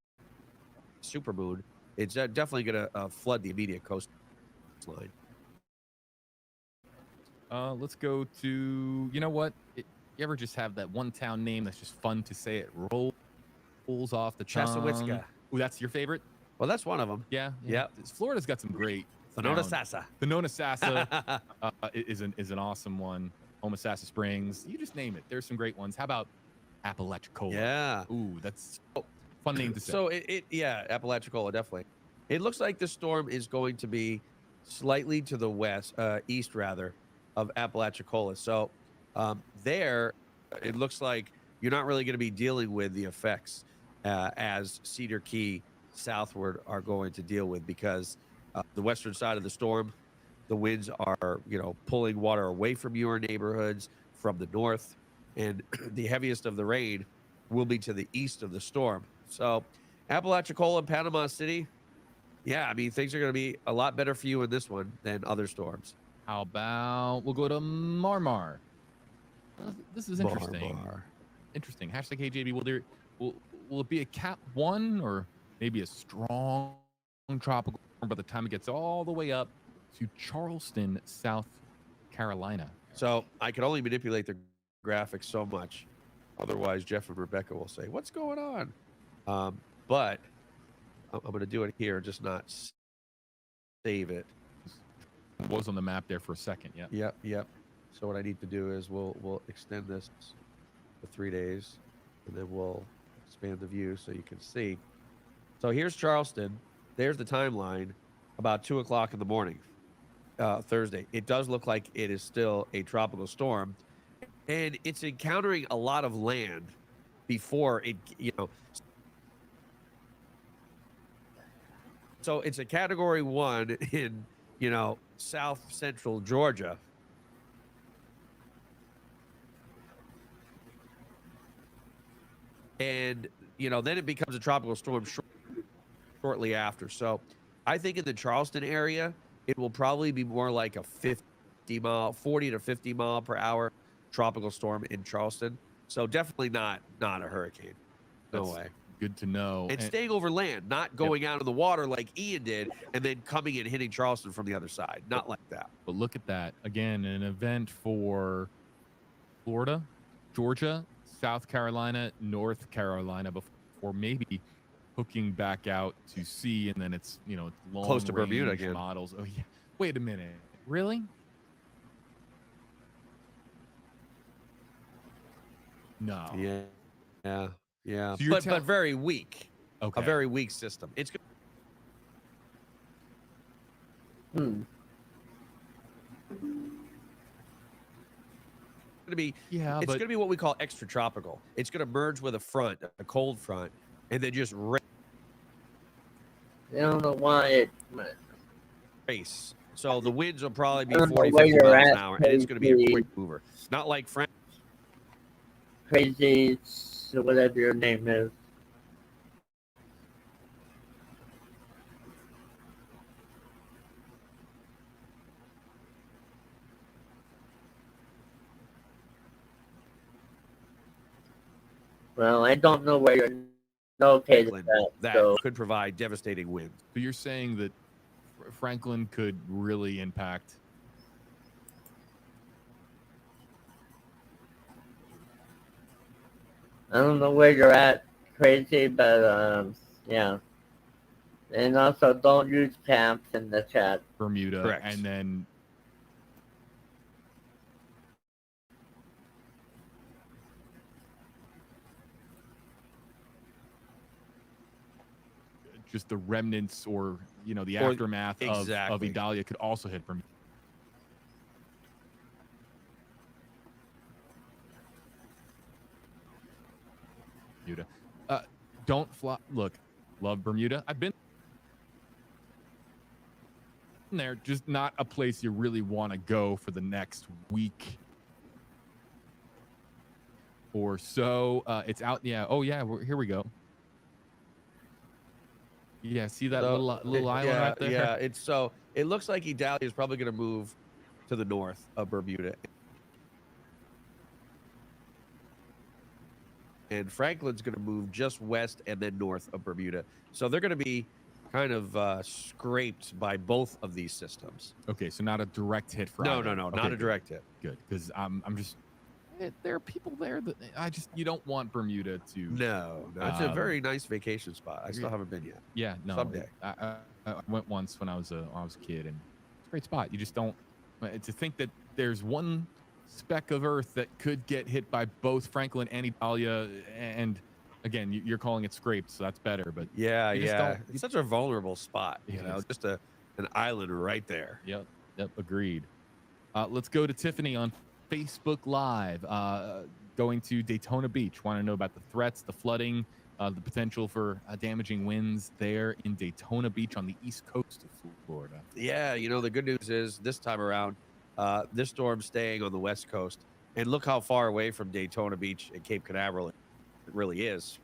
[SPEAKER 4] supermoon, it's definitely going to flood the immediate coastline.
[SPEAKER 3] Let's go to, you know what? You ever just have that one town name that's just fun to say? It rolls off the tongue.
[SPEAKER 4] Chesapeake.
[SPEAKER 3] Ooh, that's your favorite?
[SPEAKER 4] Well, that's one of them.
[SPEAKER 3] Yeah.
[SPEAKER 4] Yep.
[SPEAKER 3] Florida's got some great.
[SPEAKER 4] Fonona-Sassa.
[SPEAKER 3] Fonona-Sassa is an awesome one. Homosassa Springs. You just name it. There's some great ones. How about Apalachicola?
[SPEAKER 4] Yeah.
[SPEAKER 3] Ooh, that's fun name to say.
[SPEAKER 4] So yeah, Apalachicola, definitely. It looks like the storm is going to be slightly to the west, east rather, of Apalachicola. So there, it looks like you're not really going to be dealing with the effects as Cedar Key southward are going to deal with, because the western side of the storm, the winds are, pulling water away from your neighborhoods from the north, and the heaviest of the rain will be to the east of the storm. So Apalachicola and Panama City, yeah, I mean, things are going to be a lot better for you in this one than other storms.
[SPEAKER 3] How about we'll go to Marmar? This is interesting.
[SPEAKER 4] Marmar.
[SPEAKER 3] Interesting. Hashtag HJB. Will it be a Cat 1 or maybe a strong tropical storm by the time it gets all the way up to Charleston, South Carolina?
[SPEAKER 4] So I can only manipulate the graphics so much. Otherwise, Jeff and Rebecca will say, what's going on? But I'm going to do it here, just not save it.
[SPEAKER 3] It was on the map there for a second. Yeah.
[SPEAKER 4] Yep. So what I need to do is we'll extend this for 3 days, and then we'll expand the view so you can see. So here's Charleston. There's the timeline about 2 o'clock in the morning, Thursday. It does look like it is still a tropical storm, and it's encountering a lot of land before it, So it's a category 1 in, south central Georgia. And, then it becomes a tropical storm shortly after. So I think in the Charleston area, it will probably be more like a 40 to 50 mile per hour tropical storm in Charleston. So definitely not a hurricane. No way.
[SPEAKER 3] Good to know.
[SPEAKER 4] And staying over land, not going out of the water like Ian did, and then coming and hitting Charleston from the other side. Not like that.
[SPEAKER 3] But look at that. Again, an event for Florida, Georgia, South Carolina, North Carolina before maybe hooking back out to sea, and then it's it's long
[SPEAKER 4] Close to
[SPEAKER 3] range
[SPEAKER 4] Bermuda again.
[SPEAKER 3] models. Oh yeah, wait a minute, really? No.
[SPEAKER 4] Yeah.
[SPEAKER 3] So you're
[SPEAKER 4] But very weak.
[SPEAKER 3] Okay.
[SPEAKER 4] A very weak system. It's going to be it's going to be what we call extratropical. It's going to merge with a cold front, and then just
[SPEAKER 2] I don't know why it.
[SPEAKER 4] race. So the winds will probably be
[SPEAKER 2] I don't know
[SPEAKER 4] 40,
[SPEAKER 2] where
[SPEAKER 4] 50
[SPEAKER 2] you're
[SPEAKER 4] miles
[SPEAKER 2] at,
[SPEAKER 4] an hour, and it's going to be a
[SPEAKER 2] crazy.
[SPEAKER 4] quick mover. Not like
[SPEAKER 2] Crazy, or whatever your name is. Well, I don't know where you're located
[SPEAKER 4] Franklin,
[SPEAKER 2] at,
[SPEAKER 4] that
[SPEAKER 2] so
[SPEAKER 4] could provide devastating winds.
[SPEAKER 3] So you're saying that Franklin could really impact.
[SPEAKER 2] I don't know where you're at, crazy, but yeah. And also, don't use camps in the chat.
[SPEAKER 3] Bermuda,
[SPEAKER 4] Correct.
[SPEAKER 3] And then just the remnants or the aftermath of Idalia could also hit Bermuda. Don't fly. Look, love Bermuda. I've been there, just not a place you really want to go for the next week or so. It's out. Yeah. Oh yeah. Here we go. Yeah. See that little island right there?
[SPEAKER 4] Yeah. It looks like Idalia is probably going to move to the north of Bermuda. And Franklin's going to move just west and then north of Bermuda. So they're going to be kind of scraped by both of these systems.
[SPEAKER 3] Okay, so not a direct hit for
[SPEAKER 4] No,
[SPEAKER 3] either.
[SPEAKER 4] not a direct hit.
[SPEAKER 3] Good, because I'm just there are people there that you don't want Bermuda to.
[SPEAKER 4] No, it's a very nice vacation spot. I still haven't been yet.
[SPEAKER 3] Yeah, no.
[SPEAKER 4] Someday.
[SPEAKER 3] I went once when I was a kid, and it's a great spot. You just don't to think that there's one speck of earth that could get hit by both Franklin and Idalia, and again, you're calling it scraped, so that's better. But
[SPEAKER 4] it's such a vulnerable spot. Just an island right there.
[SPEAKER 3] Yep, agreed. Let's go to Tiffany on Facebook Live. Going to Daytona Beach. Want to know about the threats, the flooding, the potential for damaging winds there in Daytona Beach on the east coast of Florida.
[SPEAKER 4] Yeah, the good news is this time around, this storm's staying on the west coast, and look how far away from Daytona Beach and Cape Canaveral it really is.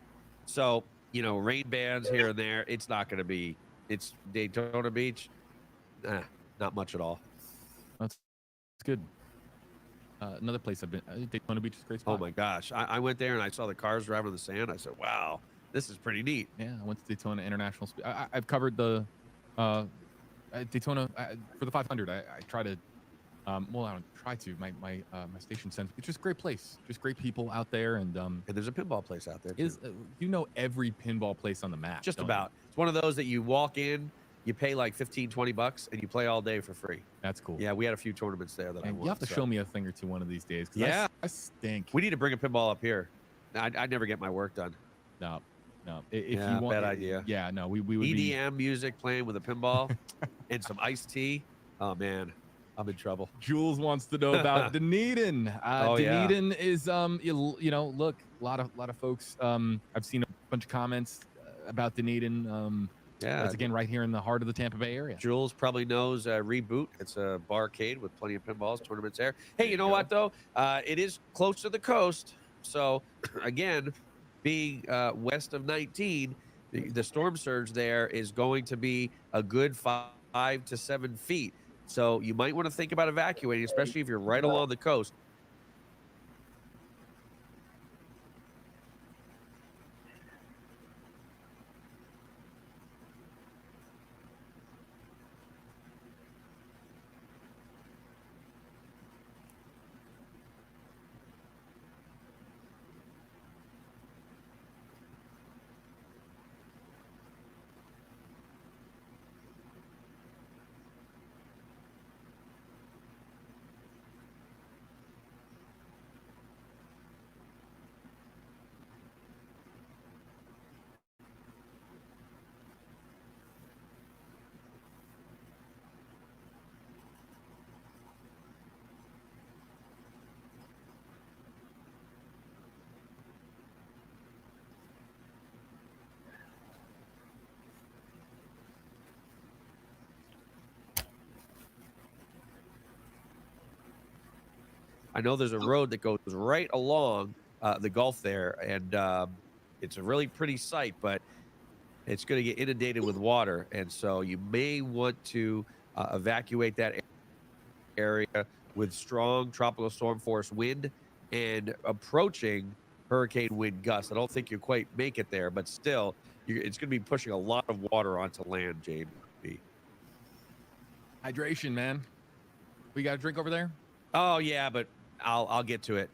[SPEAKER 4] So rain bands here and there. It's not going to be. It's Daytona Beach. Not much at all.
[SPEAKER 3] That's good. Another place I've been. Daytona Beach is a great spot.
[SPEAKER 4] Oh my gosh, I went there and I saw the cars driving on the sand. I said, "Wow, this is pretty neat."
[SPEAKER 3] Yeah, I went to Daytona International. I've covered the Daytona for the 500. I try to. I don't try to. My station sends. It's just a great place. Just great people out there, and
[SPEAKER 4] there's a pinball place out there too.
[SPEAKER 3] Every pinball place on the map.
[SPEAKER 4] Just about. It's one of those that you walk in, you pay like $15-20, and you play all day for free.
[SPEAKER 3] That's cool.
[SPEAKER 4] Yeah, we had a few tournaments there that I won.
[SPEAKER 3] You have to show me a thing or two one of these days.
[SPEAKER 4] Yeah,
[SPEAKER 3] I stink.
[SPEAKER 4] We need to bring a pinball up here. I'd never get my work done.
[SPEAKER 3] No. If you want,
[SPEAKER 4] bad idea.
[SPEAKER 3] Yeah, no. We would
[SPEAKER 4] EDM music playing with a pinball and some iced tea. Oh man, I'm in trouble.
[SPEAKER 3] Jules wants to know about Dunedin. Dunedin is look, a lot of folks. I've seen a bunch of comments about Dunedin. It's again right here in the heart of the Tampa Bay area.
[SPEAKER 4] Jules probably knows Reboot. It's a barcade with plenty of pinballs, tournaments there. Hey, you know what though? It is close to the coast, so again, being west of 19, the storm surge there is going to be a good 5 to 7 feet. So you might want to think about evacuating, especially if you're right along the coast. I know there's a road that goes right along the Gulf there, and it's a really pretty sight, but it's going to get inundated with water, and so you may want to evacuate that area with strong tropical storm force wind and approaching hurricane wind gusts. I don't think you quite make it there, but still, it's going to be pushing a lot of water onto land, JB.
[SPEAKER 3] Hydration, man. We got a drink over there?
[SPEAKER 4] Oh yeah, but I'll get to it.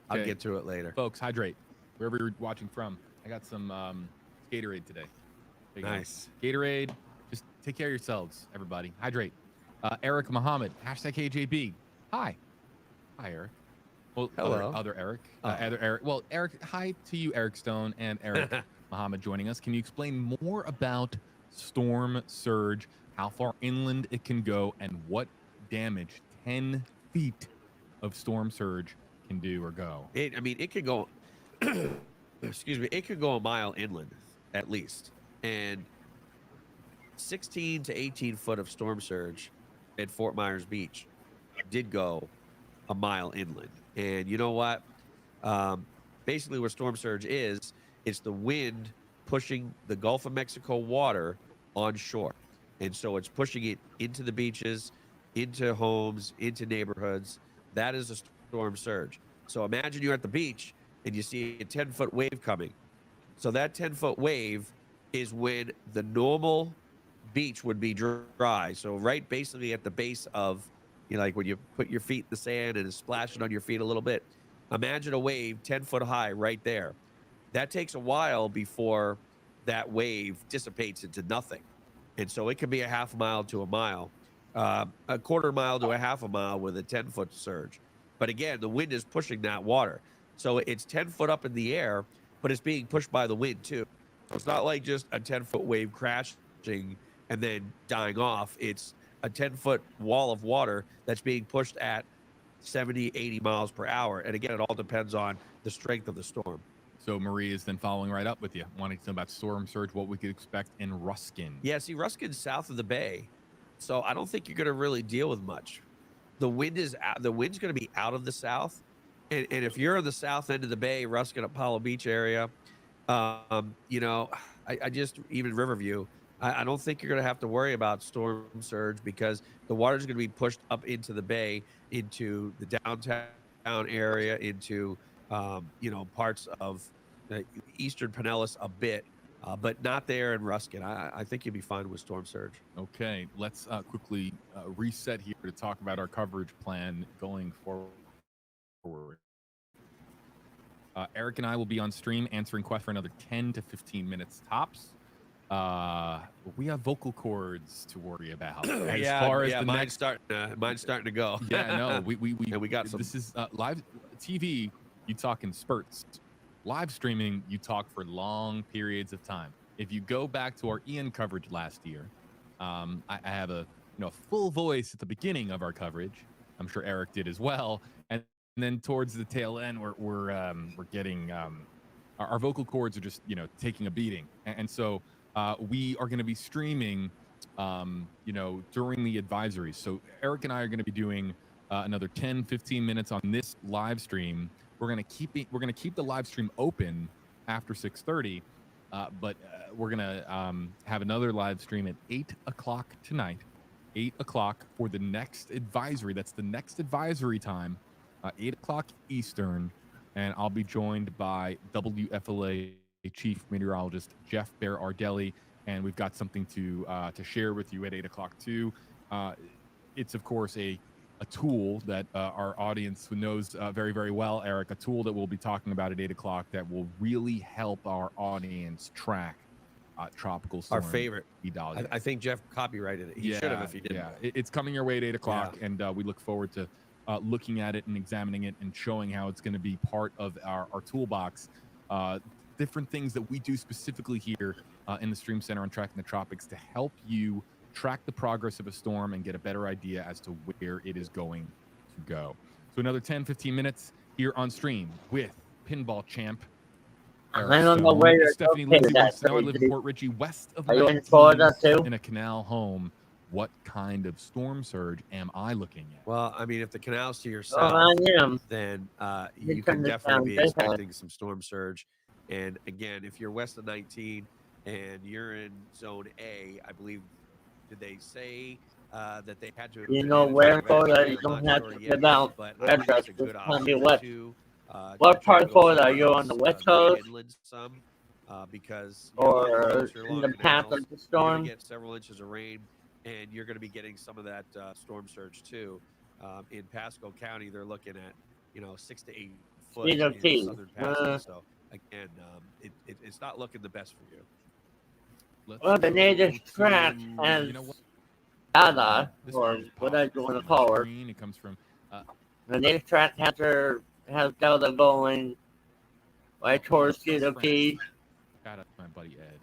[SPEAKER 4] I'll
[SPEAKER 3] Okay.
[SPEAKER 4] get to it later.
[SPEAKER 3] Folks, hydrate. Wherever you're watching from. I got some Gatorade today. There you go.
[SPEAKER 4] Nice.
[SPEAKER 3] Gatorade. Just take care of yourselves, everybody. Hydrate. Eric Muhammad, #KJB. Hi. Hi, Eric. Well,
[SPEAKER 4] Hello.
[SPEAKER 3] Other Eric.
[SPEAKER 4] Oh.
[SPEAKER 3] Other Eric. Well, Eric, hi to you, Eric Stone, and Eric Muhammad joining us. Can you explain more about storm surge, how far inland it can go, and what damage 10 feet of storm surge can do or go?
[SPEAKER 4] It could go, excuse me, it could go a mile inland at least. And 16 to 18 foot of storm surge at Fort Myers Beach did go a mile inland. And you know what? Basically where storm surge is, it's the wind pushing the Gulf of Mexico water onshore. And so it's pushing it into the beaches, into homes, into neighborhoods. That is a storm surge. So imagine you're at the beach and you see a 10-foot wave coming. So that 10-foot wave is when the normal beach would be dry. So right basically at the base of, like when you put your feet in the sand and it's splashing on your feet a little bit. Imagine a wave 10 foot high right there. That takes a while before that wave dissipates into nothing. And so it can be a half mile to a mile, a quarter mile to a half a mile with a 10-foot surge. But again, the wind is pushing that water. So it's 10 foot up in the air, but it's being pushed by the wind too. So it's not like just a 10-foot wave crashing and then dying off. It's a 10-foot wall of water that's being pushed at 70, 80 miles per hour. And again, it all depends on the strength of the storm.
[SPEAKER 3] So Marie is then following right up with you, wanting to know about storm surge, what we could expect in Ruskin.
[SPEAKER 4] Yeah, see, Ruskin's south of the bay, so I don't think you're going to really deal with much. The wind's going to be out of the south, and if you're on the south end of the bay, Ruskin, Apollo Beach area, I just even Riverview, I don't think you're going to have to worry about storm surge because the water's going to be pushed up into the bay, into the downtown area, into parts of the eastern Pinellas a bit, but not there in Ruskin. I think you'll be fine with storm surge.
[SPEAKER 3] Okay, let's quickly reset here to talk about our coverage plan going forward. Eric and I will be on stream answering questions for another 10 to 15 minutes tops. We have vocal cords to worry about. As far as the
[SPEAKER 4] mine's starting to go.
[SPEAKER 3] Yeah, no,
[SPEAKER 4] we got some.
[SPEAKER 3] This is live TV. You talk in spurts. Live streaming, you talk for long periods of time. If you go back to our Ian coverage last year, I have a full voice at the beginning of our coverage. I'm sure Eric did as well, and then towards the tail end, we're getting our vocal cords are just taking a beating, and so we are going to be streaming, during the advisories. So Eric and I are going to be doing another 10-15 minutes on this live stream. We're going to keep the live stream open after 6:30, but we're going to have another live stream at 8 o'clock tonight, 8 o'clock for the next advisory. That's the next advisory time, 8 o'clock Eastern, and I'll be joined by WFLA Chief Meteorologist Jeff Bear Ardelli, and we've got something to share with you at 8 o'clock too. It's of course a tool that our audience knows very, very well, Eric, a tool that we'll be talking about at 8 o'clock that will really help our audience track tropical storm.
[SPEAKER 4] Our favorite.
[SPEAKER 3] Idalia.
[SPEAKER 4] I think Jeff copyrighted it. He should have if he didn't.
[SPEAKER 3] Yeah, it's coming your way at 8 o'clock, and we look forward to looking at it and examining it and showing how it's going to be part of our toolbox. Different things that we do specifically here in the Stream Center on Tracking the Tropics to help you track the progress of a storm and get a better idea as to where it is going to go. So another 10-15 minutes here on stream with pinball champ Eric
[SPEAKER 2] I don't know where you're
[SPEAKER 3] Stephanie
[SPEAKER 2] located
[SPEAKER 3] Lindsay
[SPEAKER 2] at,
[SPEAKER 3] wants to know I
[SPEAKER 2] so
[SPEAKER 3] live
[SPEAKER 2] you-
[SPEAKER 3] in Port Richie, west of
[SPEAKER 2] Are you in
[SPEAKER 3] 19,
[SPEAKER 2] Florida too?
[SPEAKER 3] in a canal home. what kind of storm surge am I looking at?
[SPEAKER 4] Well, I mean, if the canal's to your
[SPEAKER 2] Oh, I
[SPEAKER 4] south,
[SPEAKER 2] am.
[SPEAKER 4] then
[SPEAKER 2] You
[SPEAKER 4] you
[SPEAKER 2] turn
[SPEAKER 4] can
[SPEAKER 2] this
[SPEAKER 4] definitely
[SPEAKER 2] down,
[SPEAKER 4] be
[SPEAKER 2] this time.
[SPEAKER 4] expecting some storm surge. And again, if you're west of 19 and you're in zone A, I believe, did they say that they had to?
[SPEAKER 2] You know
[SPEAKER 4] manage
[SPEAKER 2] where
[SPEAKER 4] the
[SPEAKER 2] in Florida
[SPEAKER 4] register?
[SPEAKER 2] you
[SPEAKER 4] I'm
[SPEAKER 2] don't
[SPEAKER 4] not
[SPEAKER 2] have
[SPEAKER 4] sure
[SPEAKER 2] to
[SPEAKER 4] yet,
[SPEAKER 2] live out
[SPEAKER 4] but I
[SPEAKER 2] red
[SPEAKER 4] think that's
[SPEAKER 2] trucks.
[SPEAKER 4] a
[SPEAKER 2] Just
[SPEAKER 4] good
[SPEAKER 2] tell me
[SPEAKER 4] option
[SPEAKER 2] what.
[SPEAKER 4] to
[SPEAKER 2] What
[SPEAKER 4] try
[SPEAKER 2] part
[SPEAKER 4] to
[SPEAKER 2] of
[SPEAKER 4] go
[SPEAKER 2] Florida are
[SPEAKER 4] somewhere
[SPEAKER 2] you on
[SPEAKER 4] else,
[SPEAKER 2] the west
[SPEAKER 4] maybe
[SPEAKER 2] coast
[SPEAKER 4] inland some, because you're along the
[SPEAKER 2] or
[SPEAKER 4] coast, you're
[SPEAKER 2] in
[SPEAKER 4] along
[SPEAKER 2] the path
[SPEAKER 4] canals,
[SPEAKER 2] of the
[SPEAKER 4] you're going to
[SPEAKER 2] storm?
[SPEAKER 4] get several inches of rain, and you're going to be getting some of that storm surge too. In Pasco County, they're looking at 6 to 8 foot
[SPEAKER 2] Speed of
[SPEAKER 4] in
[SPEAKER 2] T.
[SPEAKER 4] southern Pasco. So again, it's not looking the best for you.
[SPEAKER 3] Let's
[SPEAKER 2] Well, the
[SPEAKER 3] go
[SPEAKER 2] native track
[SPEAKER 3] to,
[SPEAKER 2] has
[SPEAKER 3] you know what?
[SPEAKER 2] data,
[SPEAKER 3] This
[SPEAKER 2] or
[SPEAKER 3] one just
[SPEAKER 2] what
[SPEAKER 3] popped
[SPEAKER 2] I
[SPEAKER 3] up
[SPEAKER 2] want to
[SPEAKER 3] on my
[SPEAKER 2] call her.
[SPEAKER 3] screen. It comes from
[SPEAKER 2] The native track has delta going right towards Speed of T.
[SPEAKER 3] shout out to my buddy Ed.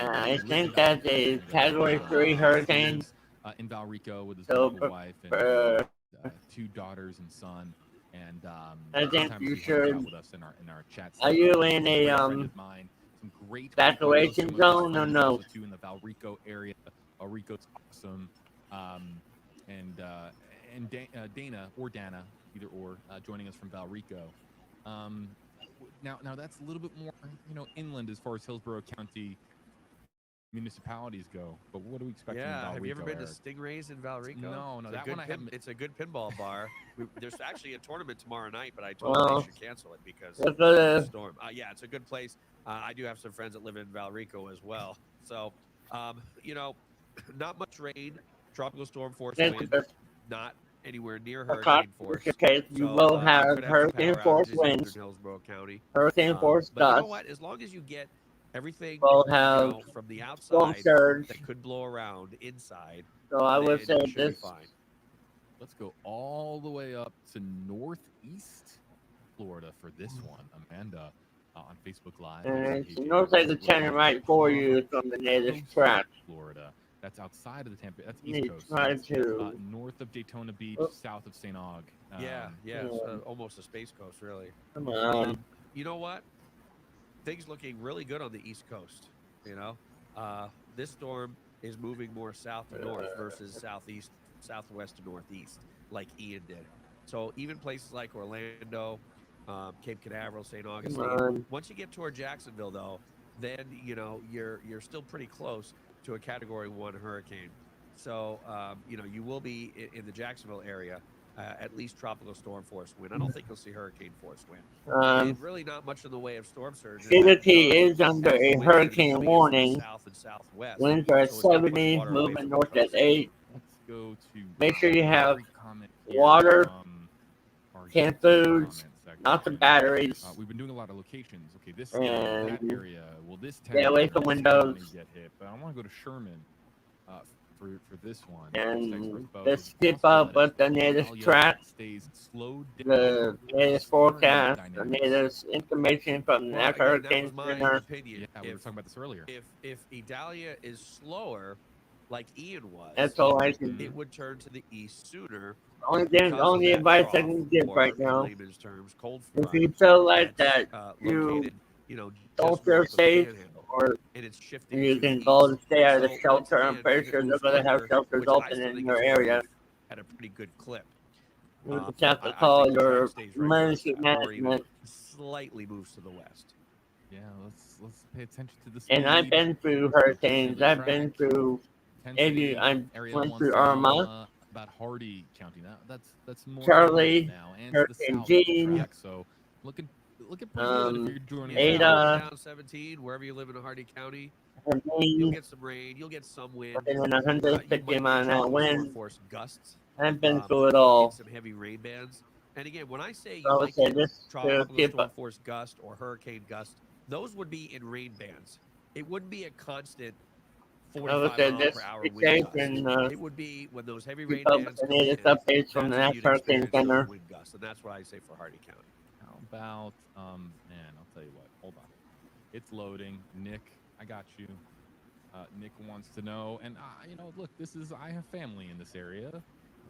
[SPEAKER 2] I
[SPEAKER 3] Lives
[SPEAKER 2] think
[SPEAKER 3] in
[SPEAKER 2] that's a
[SPEAKER 3] Valrico.
[SPEAKER 2] Category 3
[SPEAKER 3] He
[SPEAKER 2] hurricane.
[SPEAKER 3] lives, in Valrico with his
[SPEAKER 2] So,
[SPEAKER 3] wonderful wife and 2 daughters and son. And
[SPEAKER 2] I think
[SPEAKER 3] sometimes
[SPEAKER 2] you
[SPEAKER 3] he hangs
[SPEAKER 2] should.
[SPEAKER 3] out with us in our chat.
[SPEAKER 2] Are you in
[SPEAKER 3] He's
[SPEAKER 2] a
[SPEAKER 3] great friend of mine. Some great
[SPEAKER 2] evacuation
[SPEAKER 3] some of his
[SPEAKER 2] zone or
[SPEAKER 3] friends
[SPEAKER 2] no?
[SPEAKER 3] also too in the Valrico area. Valrico's awesome. And Dana or Dana, either or, joining us from Valrico. Now that's a little bit more, inland as far as Hillsborough County municipalities go. But what do we expect in Valrico?
[SPEAKER 4] Have you ever been
[SPEAKER 3] Eric?
[SPEAKER 4] to Stingrays in Valrico?
[SPEAKER 3] No,
[SPEAKER 4] it's
[SPEAKER 3] that one I haven't.
[SPEAKER 4] It's a good pinball bar. There's actually a tournament tomorrow night, but I told them they should cancel it because of the storm. Yeah, it's a good place. I do have some friends that live in Valrico as well. So, not much rain. Tropical storm force wind, not anywhere near hurricane force.
[SPEAKER 2] You will have hurricane force winds.
[SPEAKER 4] In Hillsborough County.
[SPEAKER 2] Hurricane force
[SPEAKER 4] But you know
[SPEAKER 2] gusts.
[SPEAKER 4] what? As long as you get everything
[SPEAKER 2] Will have
[SPEAKER 4] from the
[SPEAKER 2] storm
[SPEAKER 4] outside
[SPEAKER 2] surge.
[SPEAKER 4] that could blow around inside,
[SPEAKER 2] So I would say
[SPEAKER 4] you should be
[SPEAKER 2] this.
[SPEAKER 4] fine.
[SPEAKER 3] Let's go all the way up to northeast Florida for this one, Amanda, on Facebook Live.
[SPEAKER 2] And it looks like the channel right for you from the native track.
[SPEAKER 3] Florida. That's outside of the Tampa. That's
[SPEAKER 2] You
[SPEAKER 3] East
[SPEAKER 2] need
[SPEAKER 3] Coast.
[SPEAKER 2] to try
[SPEAKER 3] That's,
[SPEAKER 2] to.
[SPEAKER 3] north of Daytona Beach, south of St. Aug.
[SPEAKER 4] Almost a space coast, really.
[SPEAKER 2] Come on.
[SPEAKER 4] You know what? Things looking really good on the East Coast. This storm is moving more south to north versus southeast, southwest to northeast, like Ian did. So even places like Orlando, Cape Canaveral, St. Augustine. Once you get toward Jacksonville, though, then you're still pretty close to a Category 1 hurricane. So you will be in the Jacksonville area. At least tropical storm force wind. I don't think you'll see hurricane force wind. And really not much in the way of storm surge.
[SPEAKER 2] City is under a hurricane warning.
[SPEAKER 4] South and southwest.
[SPEAKER 2] Winds are at 70, moving north at 8.
[SPEAKER 3] Let's go to.
[SPEAKER 2] Make sure you have water, canned foods, not the batteries.
[SPEAKER 3] We've been doing a lot of locations. Okay, this that area. Well, this town.
[SPEAKER 2] Stay away from windows.
[SPEAKER 3] Get hit, but I want to go to Sherman. For this one,
[SPEAKER 2] and let's skip up with the native track, the latest forecast, the latest information from the Hurricane Center.
[SPEAKER 3] Yeah, we were talking about this earlier.
[SPEAKER 4] If Idalia is slower, like Ian was,
[SPEAKER 2] that's all I can.
[SPEAKER 4] It would turn to the east sooner.
[SPEAKER 2] Only advice I can give right now.
[SPEAKER 4] Terms, cold
[SPEAKER 2] if you feel like that, you don't feel safe, or you can go and stay out of the shelter. I'm pretty sure they're going to have shelters open in your area.
[SPEAKER 4] At a pretty good clip.
[SPEAKER 2] You just have to call your emergency management.
[SPEAKER 4] Slightly moves to the west.
[SPEAKER 3] Yeah, let's pay attention to this.
[SPEAKER 2] And I've been through hurricanes. I've been through. Maybe I went through Irma.
[SPEAKER 3] About Hardy County. Now that's more
[SPEAKER 2] Charlie,
[SPEAKER 3] now, and
[SPEAKER 2] Hurricane Gene.
[SPEAKER 3] So looking pretty
[SPEAKER 2] good
[SPEAKER 3] if you're joining
[SPEAKER 2] Ada.
[SPEAKER 4] Down 17, wherever you live in Hardy County.
[SPEAKER 2] You'll
[SPEAKER 4] get some rain. You'll get some wind.
[SPEAKER 2] And 150 mile an hour wind.
[SPEAKER 4] Force gusts.
[SPEAKER 2] I've been through it all.
[SPEAKER 4] Some heavy rain bands. And again, when I say
[SPEAKER 2] you
[SPEAKER 4] might get
[SPEAKER 2] this
[SPEAKER 4] tropical storm force gust or hurricane gust, those would be in rain bands. It wouldn't be a constant 45 mile per hour wind gust. It would be when those heavy rain bands
[SPEAKER 2] come in, updates from the National Hurricane Center.
[SPEAKER 4] Wind gusts, and that's what I say for Hardy County.
[SPEAKER 3] How about man, I'll tell you what. Hold on. It's loading. Nick, I got you. Nick wants to know, and look, I have family in this area,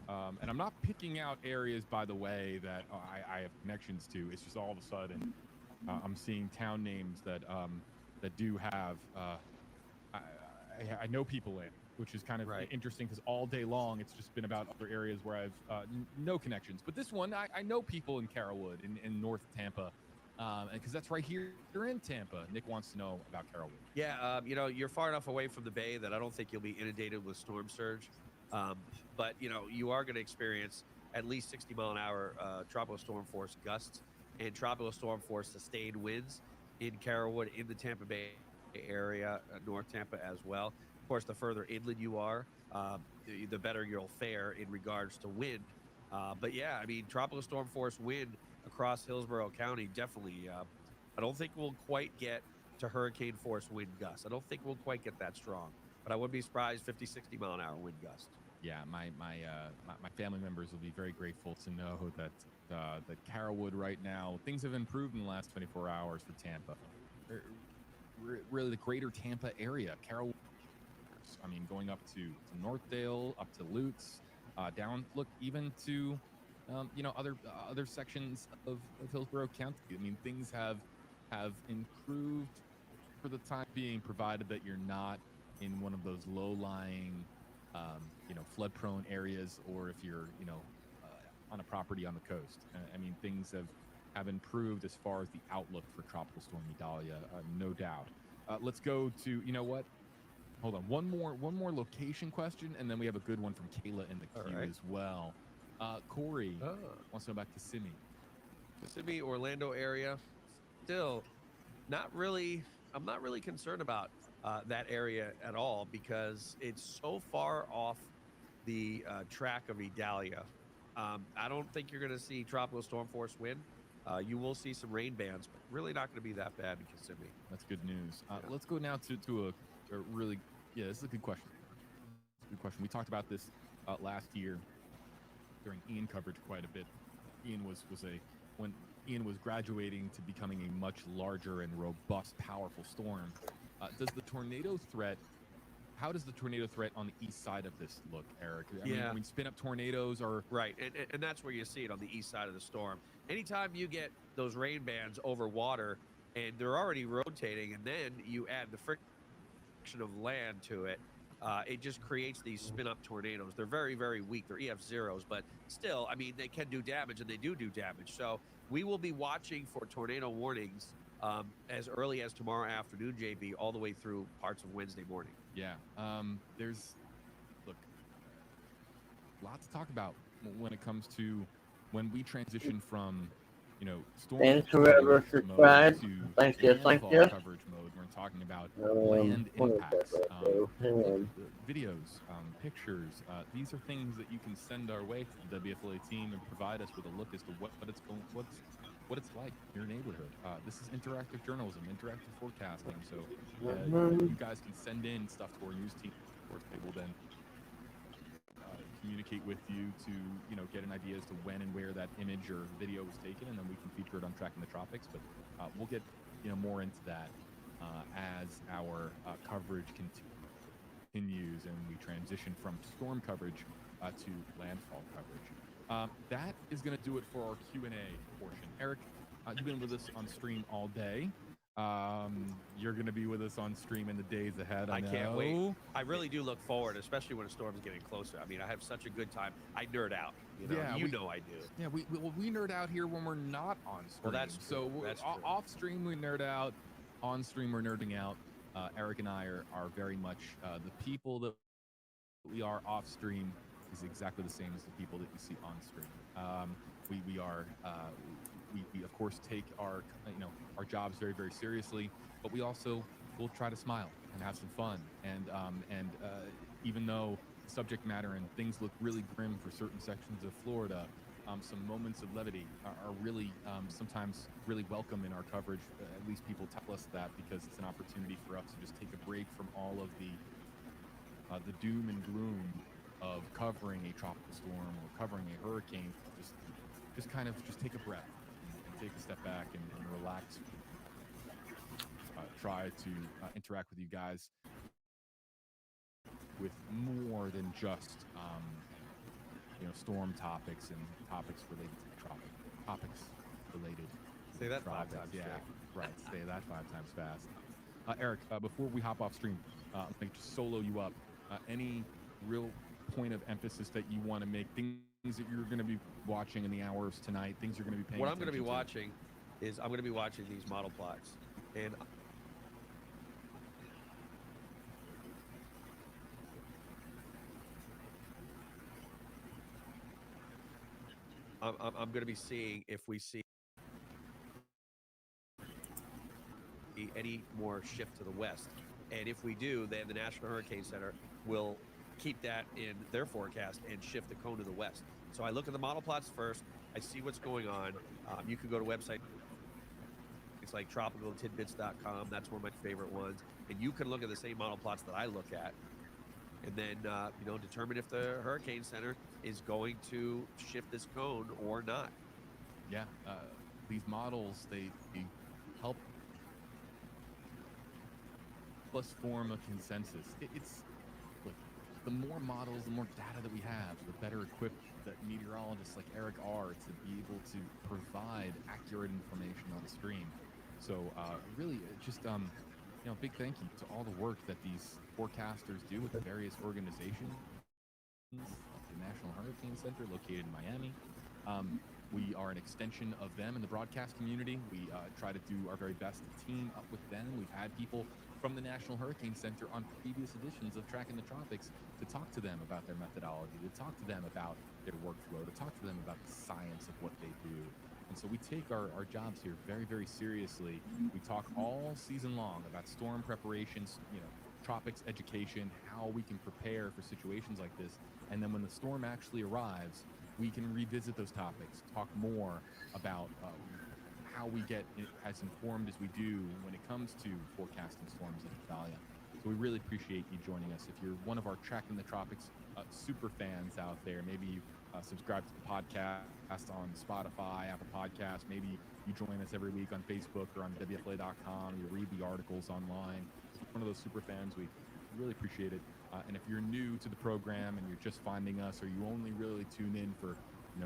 [SPEAKER 3] and I'm not picking out areas, by the way, that I have connections to. It's just all of a sudden I'm seeing town names that do have I know people in. which is kind of
[SPEAKER 4] Right.
[SPEAKER 3] interesting because all day long it's just been about other areas where I've no connections. But this one, I know people in Carrollwood, in North Tampa, because that's right here in Tampa. Nick wants to know about Carrollwood.
[SPEAKER 4] Yeah, you know, you're far enough away from the bay that I don't think you'll be inundated with storm surge. But you know, you are going to experience at least 60-mile-an-hour tropical storm force gusts and tropical storm force sustained winds in Carrollwood, in the Tampa Bay area, North Tampa as well. Of course, the further inland you are, the better you'll fare in regards to wind. But yeah, I mean, tropical storm force wind across Hillsborough County definitely. I don't think we'll quite get to hurricane force wind gusts. I don't think we'll quite get that strong, but I wouldn't be surprised 50, 60-mile-an-hour wind gust.
[SPEAKER 3] Yeah, my family members will be very grateful to know that that Carrollwood right now, things have improved in the last 24 hours for Tampa. Really, the greater Tampa area, Carrollwood. I mean, going up to Northdale, up to Lutz, down, look, even to other sections of Hillsborough County. I mean, things have improved for the time being, provided that you're not in one of those low-lying, flood-prone areas, or if you're, on a property on the coast. I mean, things have improved as far as the outlook for Tropical Storm Idalia, no doubt. Let's go to, you know what? Hold on, one more location question, and then we have a good one from Kayla in the queue as well. Corey wants to know about Kissimmee.
[SPEAKER 4] Kissimmee, Orlando area, still not really. I'm not really concerned about that area at all because it's so far off the track of Idalia. I don't think you're going to see tropical storm force wind. You will see some rain bands, but really not going to be that bad in Kissimmee.
[SPEAKER 3] That's good news. Let's go now to a really, this is a good question. It's a good question. We talked about this last year during Ian coverage quite a bit. When Ian was graduating to becoming a much larger and robust, powerful storm. How does the tornado threat on the east side of this look, Eric? I mean, spin-up tornadoes are...
[SPEAKER 4] Right, and that's where you see it on the east side of the storm. Anytime you get those rain bands over water, and they're already rotating, and then you add the friction of land to it, it just creates these spin-up tornadoes. They're very, very weak. They're EF zeros, but still, I mean, they can do damage, and they do damage. So we will be watching for tornado warnings as early as tomorrow afternoon, JB, all the way through parts of Wednesday morning.
[SPEAKER 3] Yeah, there's a lot to talk about when it comes to when we transition from storm coverage mode to landfall coverage mode. We're talking about land impacts, videos, pictures. These are things that you can send our way to the WFLA team and provide us with a look as to what it's like in your neighborhood. This is interactive journalism, interactive forecasting. So you guys can send in stuff to our news team. Of course, they will then communicate with you to get an idea as to when and where that image or video was taken, and then we can feature it on Tracking the Tropics. But we'll get more into that as our coverage continues and we transition from storm coverage to landfall coverage. That is going to do it for our Q&A portion. Eric, you've been with us on stream all day. You're going to be with us on stream in the days ahead. I
[SPEAKER 4] can't wait. I really do look forward, especially when a storm's getting closer. I mean, I have such a good time. I nerd out. I do. Yeah,
[SPEAKER 3] we nerd out here when we're not on stream.
[SPEAKER 4] Well, that's true.
[SPEAKER 3] So off stream we nerd out. On stream we're nerding out. Eric and I are very much the people that we are off stream is exactly the same as the people that you see on stream. We of course take our jobs very, very seriously, but we also will try to smile and have some fun. And even though subject matter and things look really grim for certain sections of Florida, some moments of levity are really sometimes really welcome in our coverage. At least people tell us that, because it's an opportunity for us to just take a break from all of the doom and gloom of covering a tropical storm or covering a hurricane. Just kind of take a breath and take a step back and relax. Try to interact with you guys with more than just storm topics and topics related to the tropic. Topics related.
[SPEAKER 4] Say that
[SPEAKER 3] tropics.
[SPEAKER 4] 5 times.
[SPEAKER 3] Yeah, right. Say that 5 times fast. Eric, before we hop off stream, I'm going to just solo you up. any real point of emphasis that you want to make, things that you're going to be watching in the hours tonight, things you're going to be paying
[SPEAKER 4] What I'm going to be
[SPEAKER 3] attention
[SPEAKER 4] watching is I'm going to be watching these model plots, and I'm going to be seeing if we see any more shift to the west. And if we do, then the National Hurricane Center will keep that in their forecast and shift the cone to the west. So I look at the model plots first. I see what's going on. You can go to websites like tropicaltidbits.com. That's one of my favorite ones. And you can look at the same model plots that I look at, and then determine if the Hurricane Center is going to shift this cone or not.
[SPEAKER 3] Yeah, these models, they help us form a consensus. It's look, the more models, the more data that we have, the better equipped that meteorologists like Eric are to be able to provide accurate information on the stream. So really, just big thank you to all the work that these forecasters do with the various organizations. The National Hurricane Center, located in Miami. We are an extension of them in the broadcast community. We try to do our very best to team up with them. We've had people from the National Hurricane Center on previous editions of Tracking the Tropics to talk to them about their methodology, to talk to them about their workflow, to talk to them about the science of what they do. And so we take our jobs here very, very seriously. We talk all season long about storm preparations, tropics education, how we can prepare for situations like this. And then when the storm actually arrives, we can revisit those topics, talk more about how we get as informed as we do when it comes to forecasting storms at IDALIA. So we really appreciate you joining us. If you're one of our Tracking the Tropics super fans out there, maybe you subscribe to the podcast on Spotify, Apple Podcasts, maybe you join us every week on Facebook or on WFLA.com, you read the articles online. If you're one of those super fans, we really appreciate it. And if you're new to the program and you're just finding us, or you only really tune in for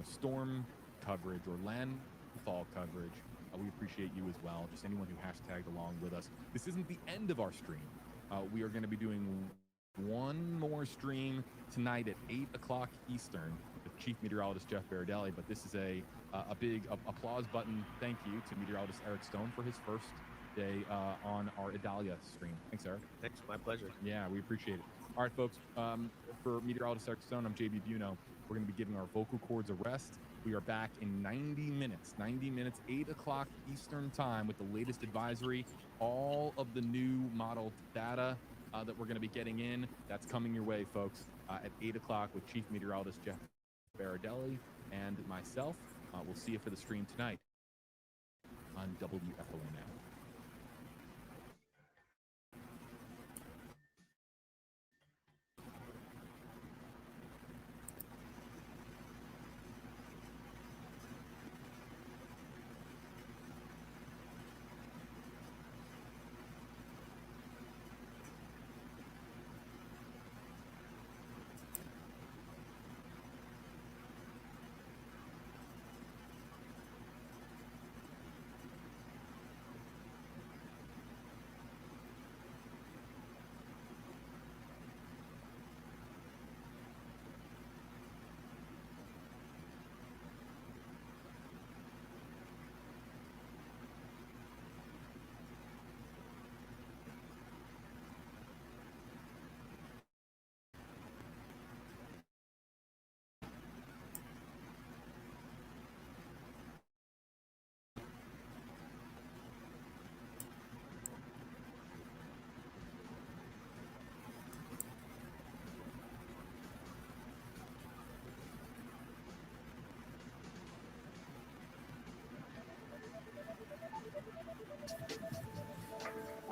[SPEAKER 3] storm coverage or landfall coverage, we appreciate you as well. Just anyone who hashtagged along with us. This isn't the end of our stream. We are going to be doing one more stream tonight at 8 o'clock Eastern with Chief Meteorologist Jeff Baradelli. But this is a big applause button thank you to meteorologist Eric Stone for his first day on our IDALIA stream. Thanks, Eric.
[SPEAKER 4] Thanks, my pleasure.
[SPEAKER 3] Yeah, we appreciate it. All right, folks, for meteorologist Eric Stone, I'm JB Buno. We're going to be giving our vocal cords a rest. We are back in 90 minutes, 8 o'clock Eastern time with the latest advisory, all of the new model data that we're going to be getting in. That's coming your way, folks, at 8 o'clock with Chief Meteorologist Jeff Baradelli and myself. We'll see you for the stream tonight on WFLA Now.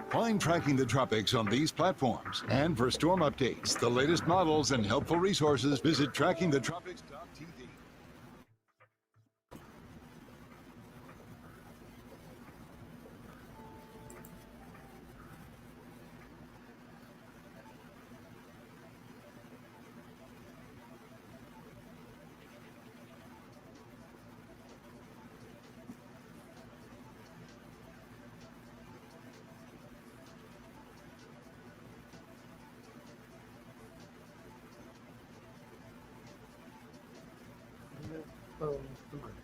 [SPEAKER 1] Find Tracking the Tropics on these platforms. And for storm updates, the latest models, and helpful resources, visit trackingthetropics.tv.
[SPEAKER 2] Oh, come on.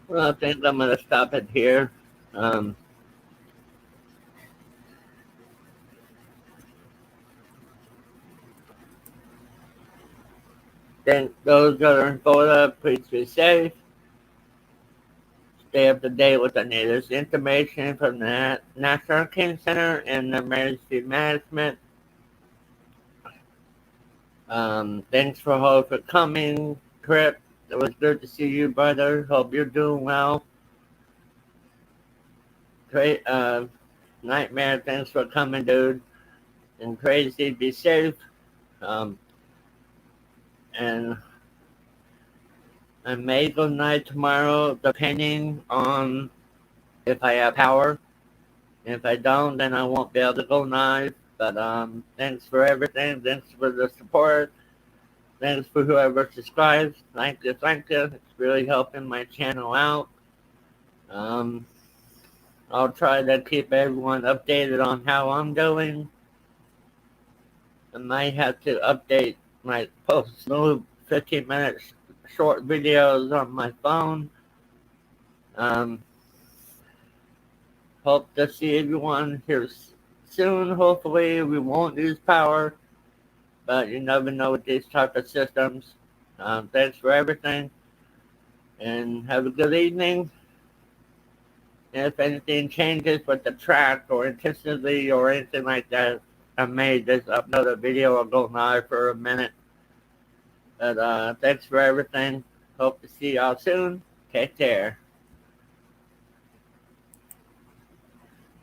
[SPEAKER 2] Well, I think I'm going to stop it here. Then those that are in Florida, please be safe. Stay up to date with the latest information from the National Hurricane Center and the Emergency Management. Thanks for coming, Trip. It was good to see you, brother. Hope you're doing well. Great, Nightmare, thanks for coming, dude. And Crazy, be safe. And I may go night tomorrow, depending on if I have power. If I don't, then I won't be able to go live. But thanks for everything. Thanks for the support. Thanks for whoever subscribes. Thank you, thank you. It's really helping my channel out. I'll try to keep everyone updated on how I'm doing. I might have to update my post little 15-minute short videos on my phone. Hope to see everyone here soon. Hopefully we won't lose power, but you never know with these type of systems. Thanks for everything, and have a good evening. And if anything changes with the track or intensity or anything like that, I may just upload a video or go live for a minute. But thanks for everything. Hope to see y'all soon. Take care.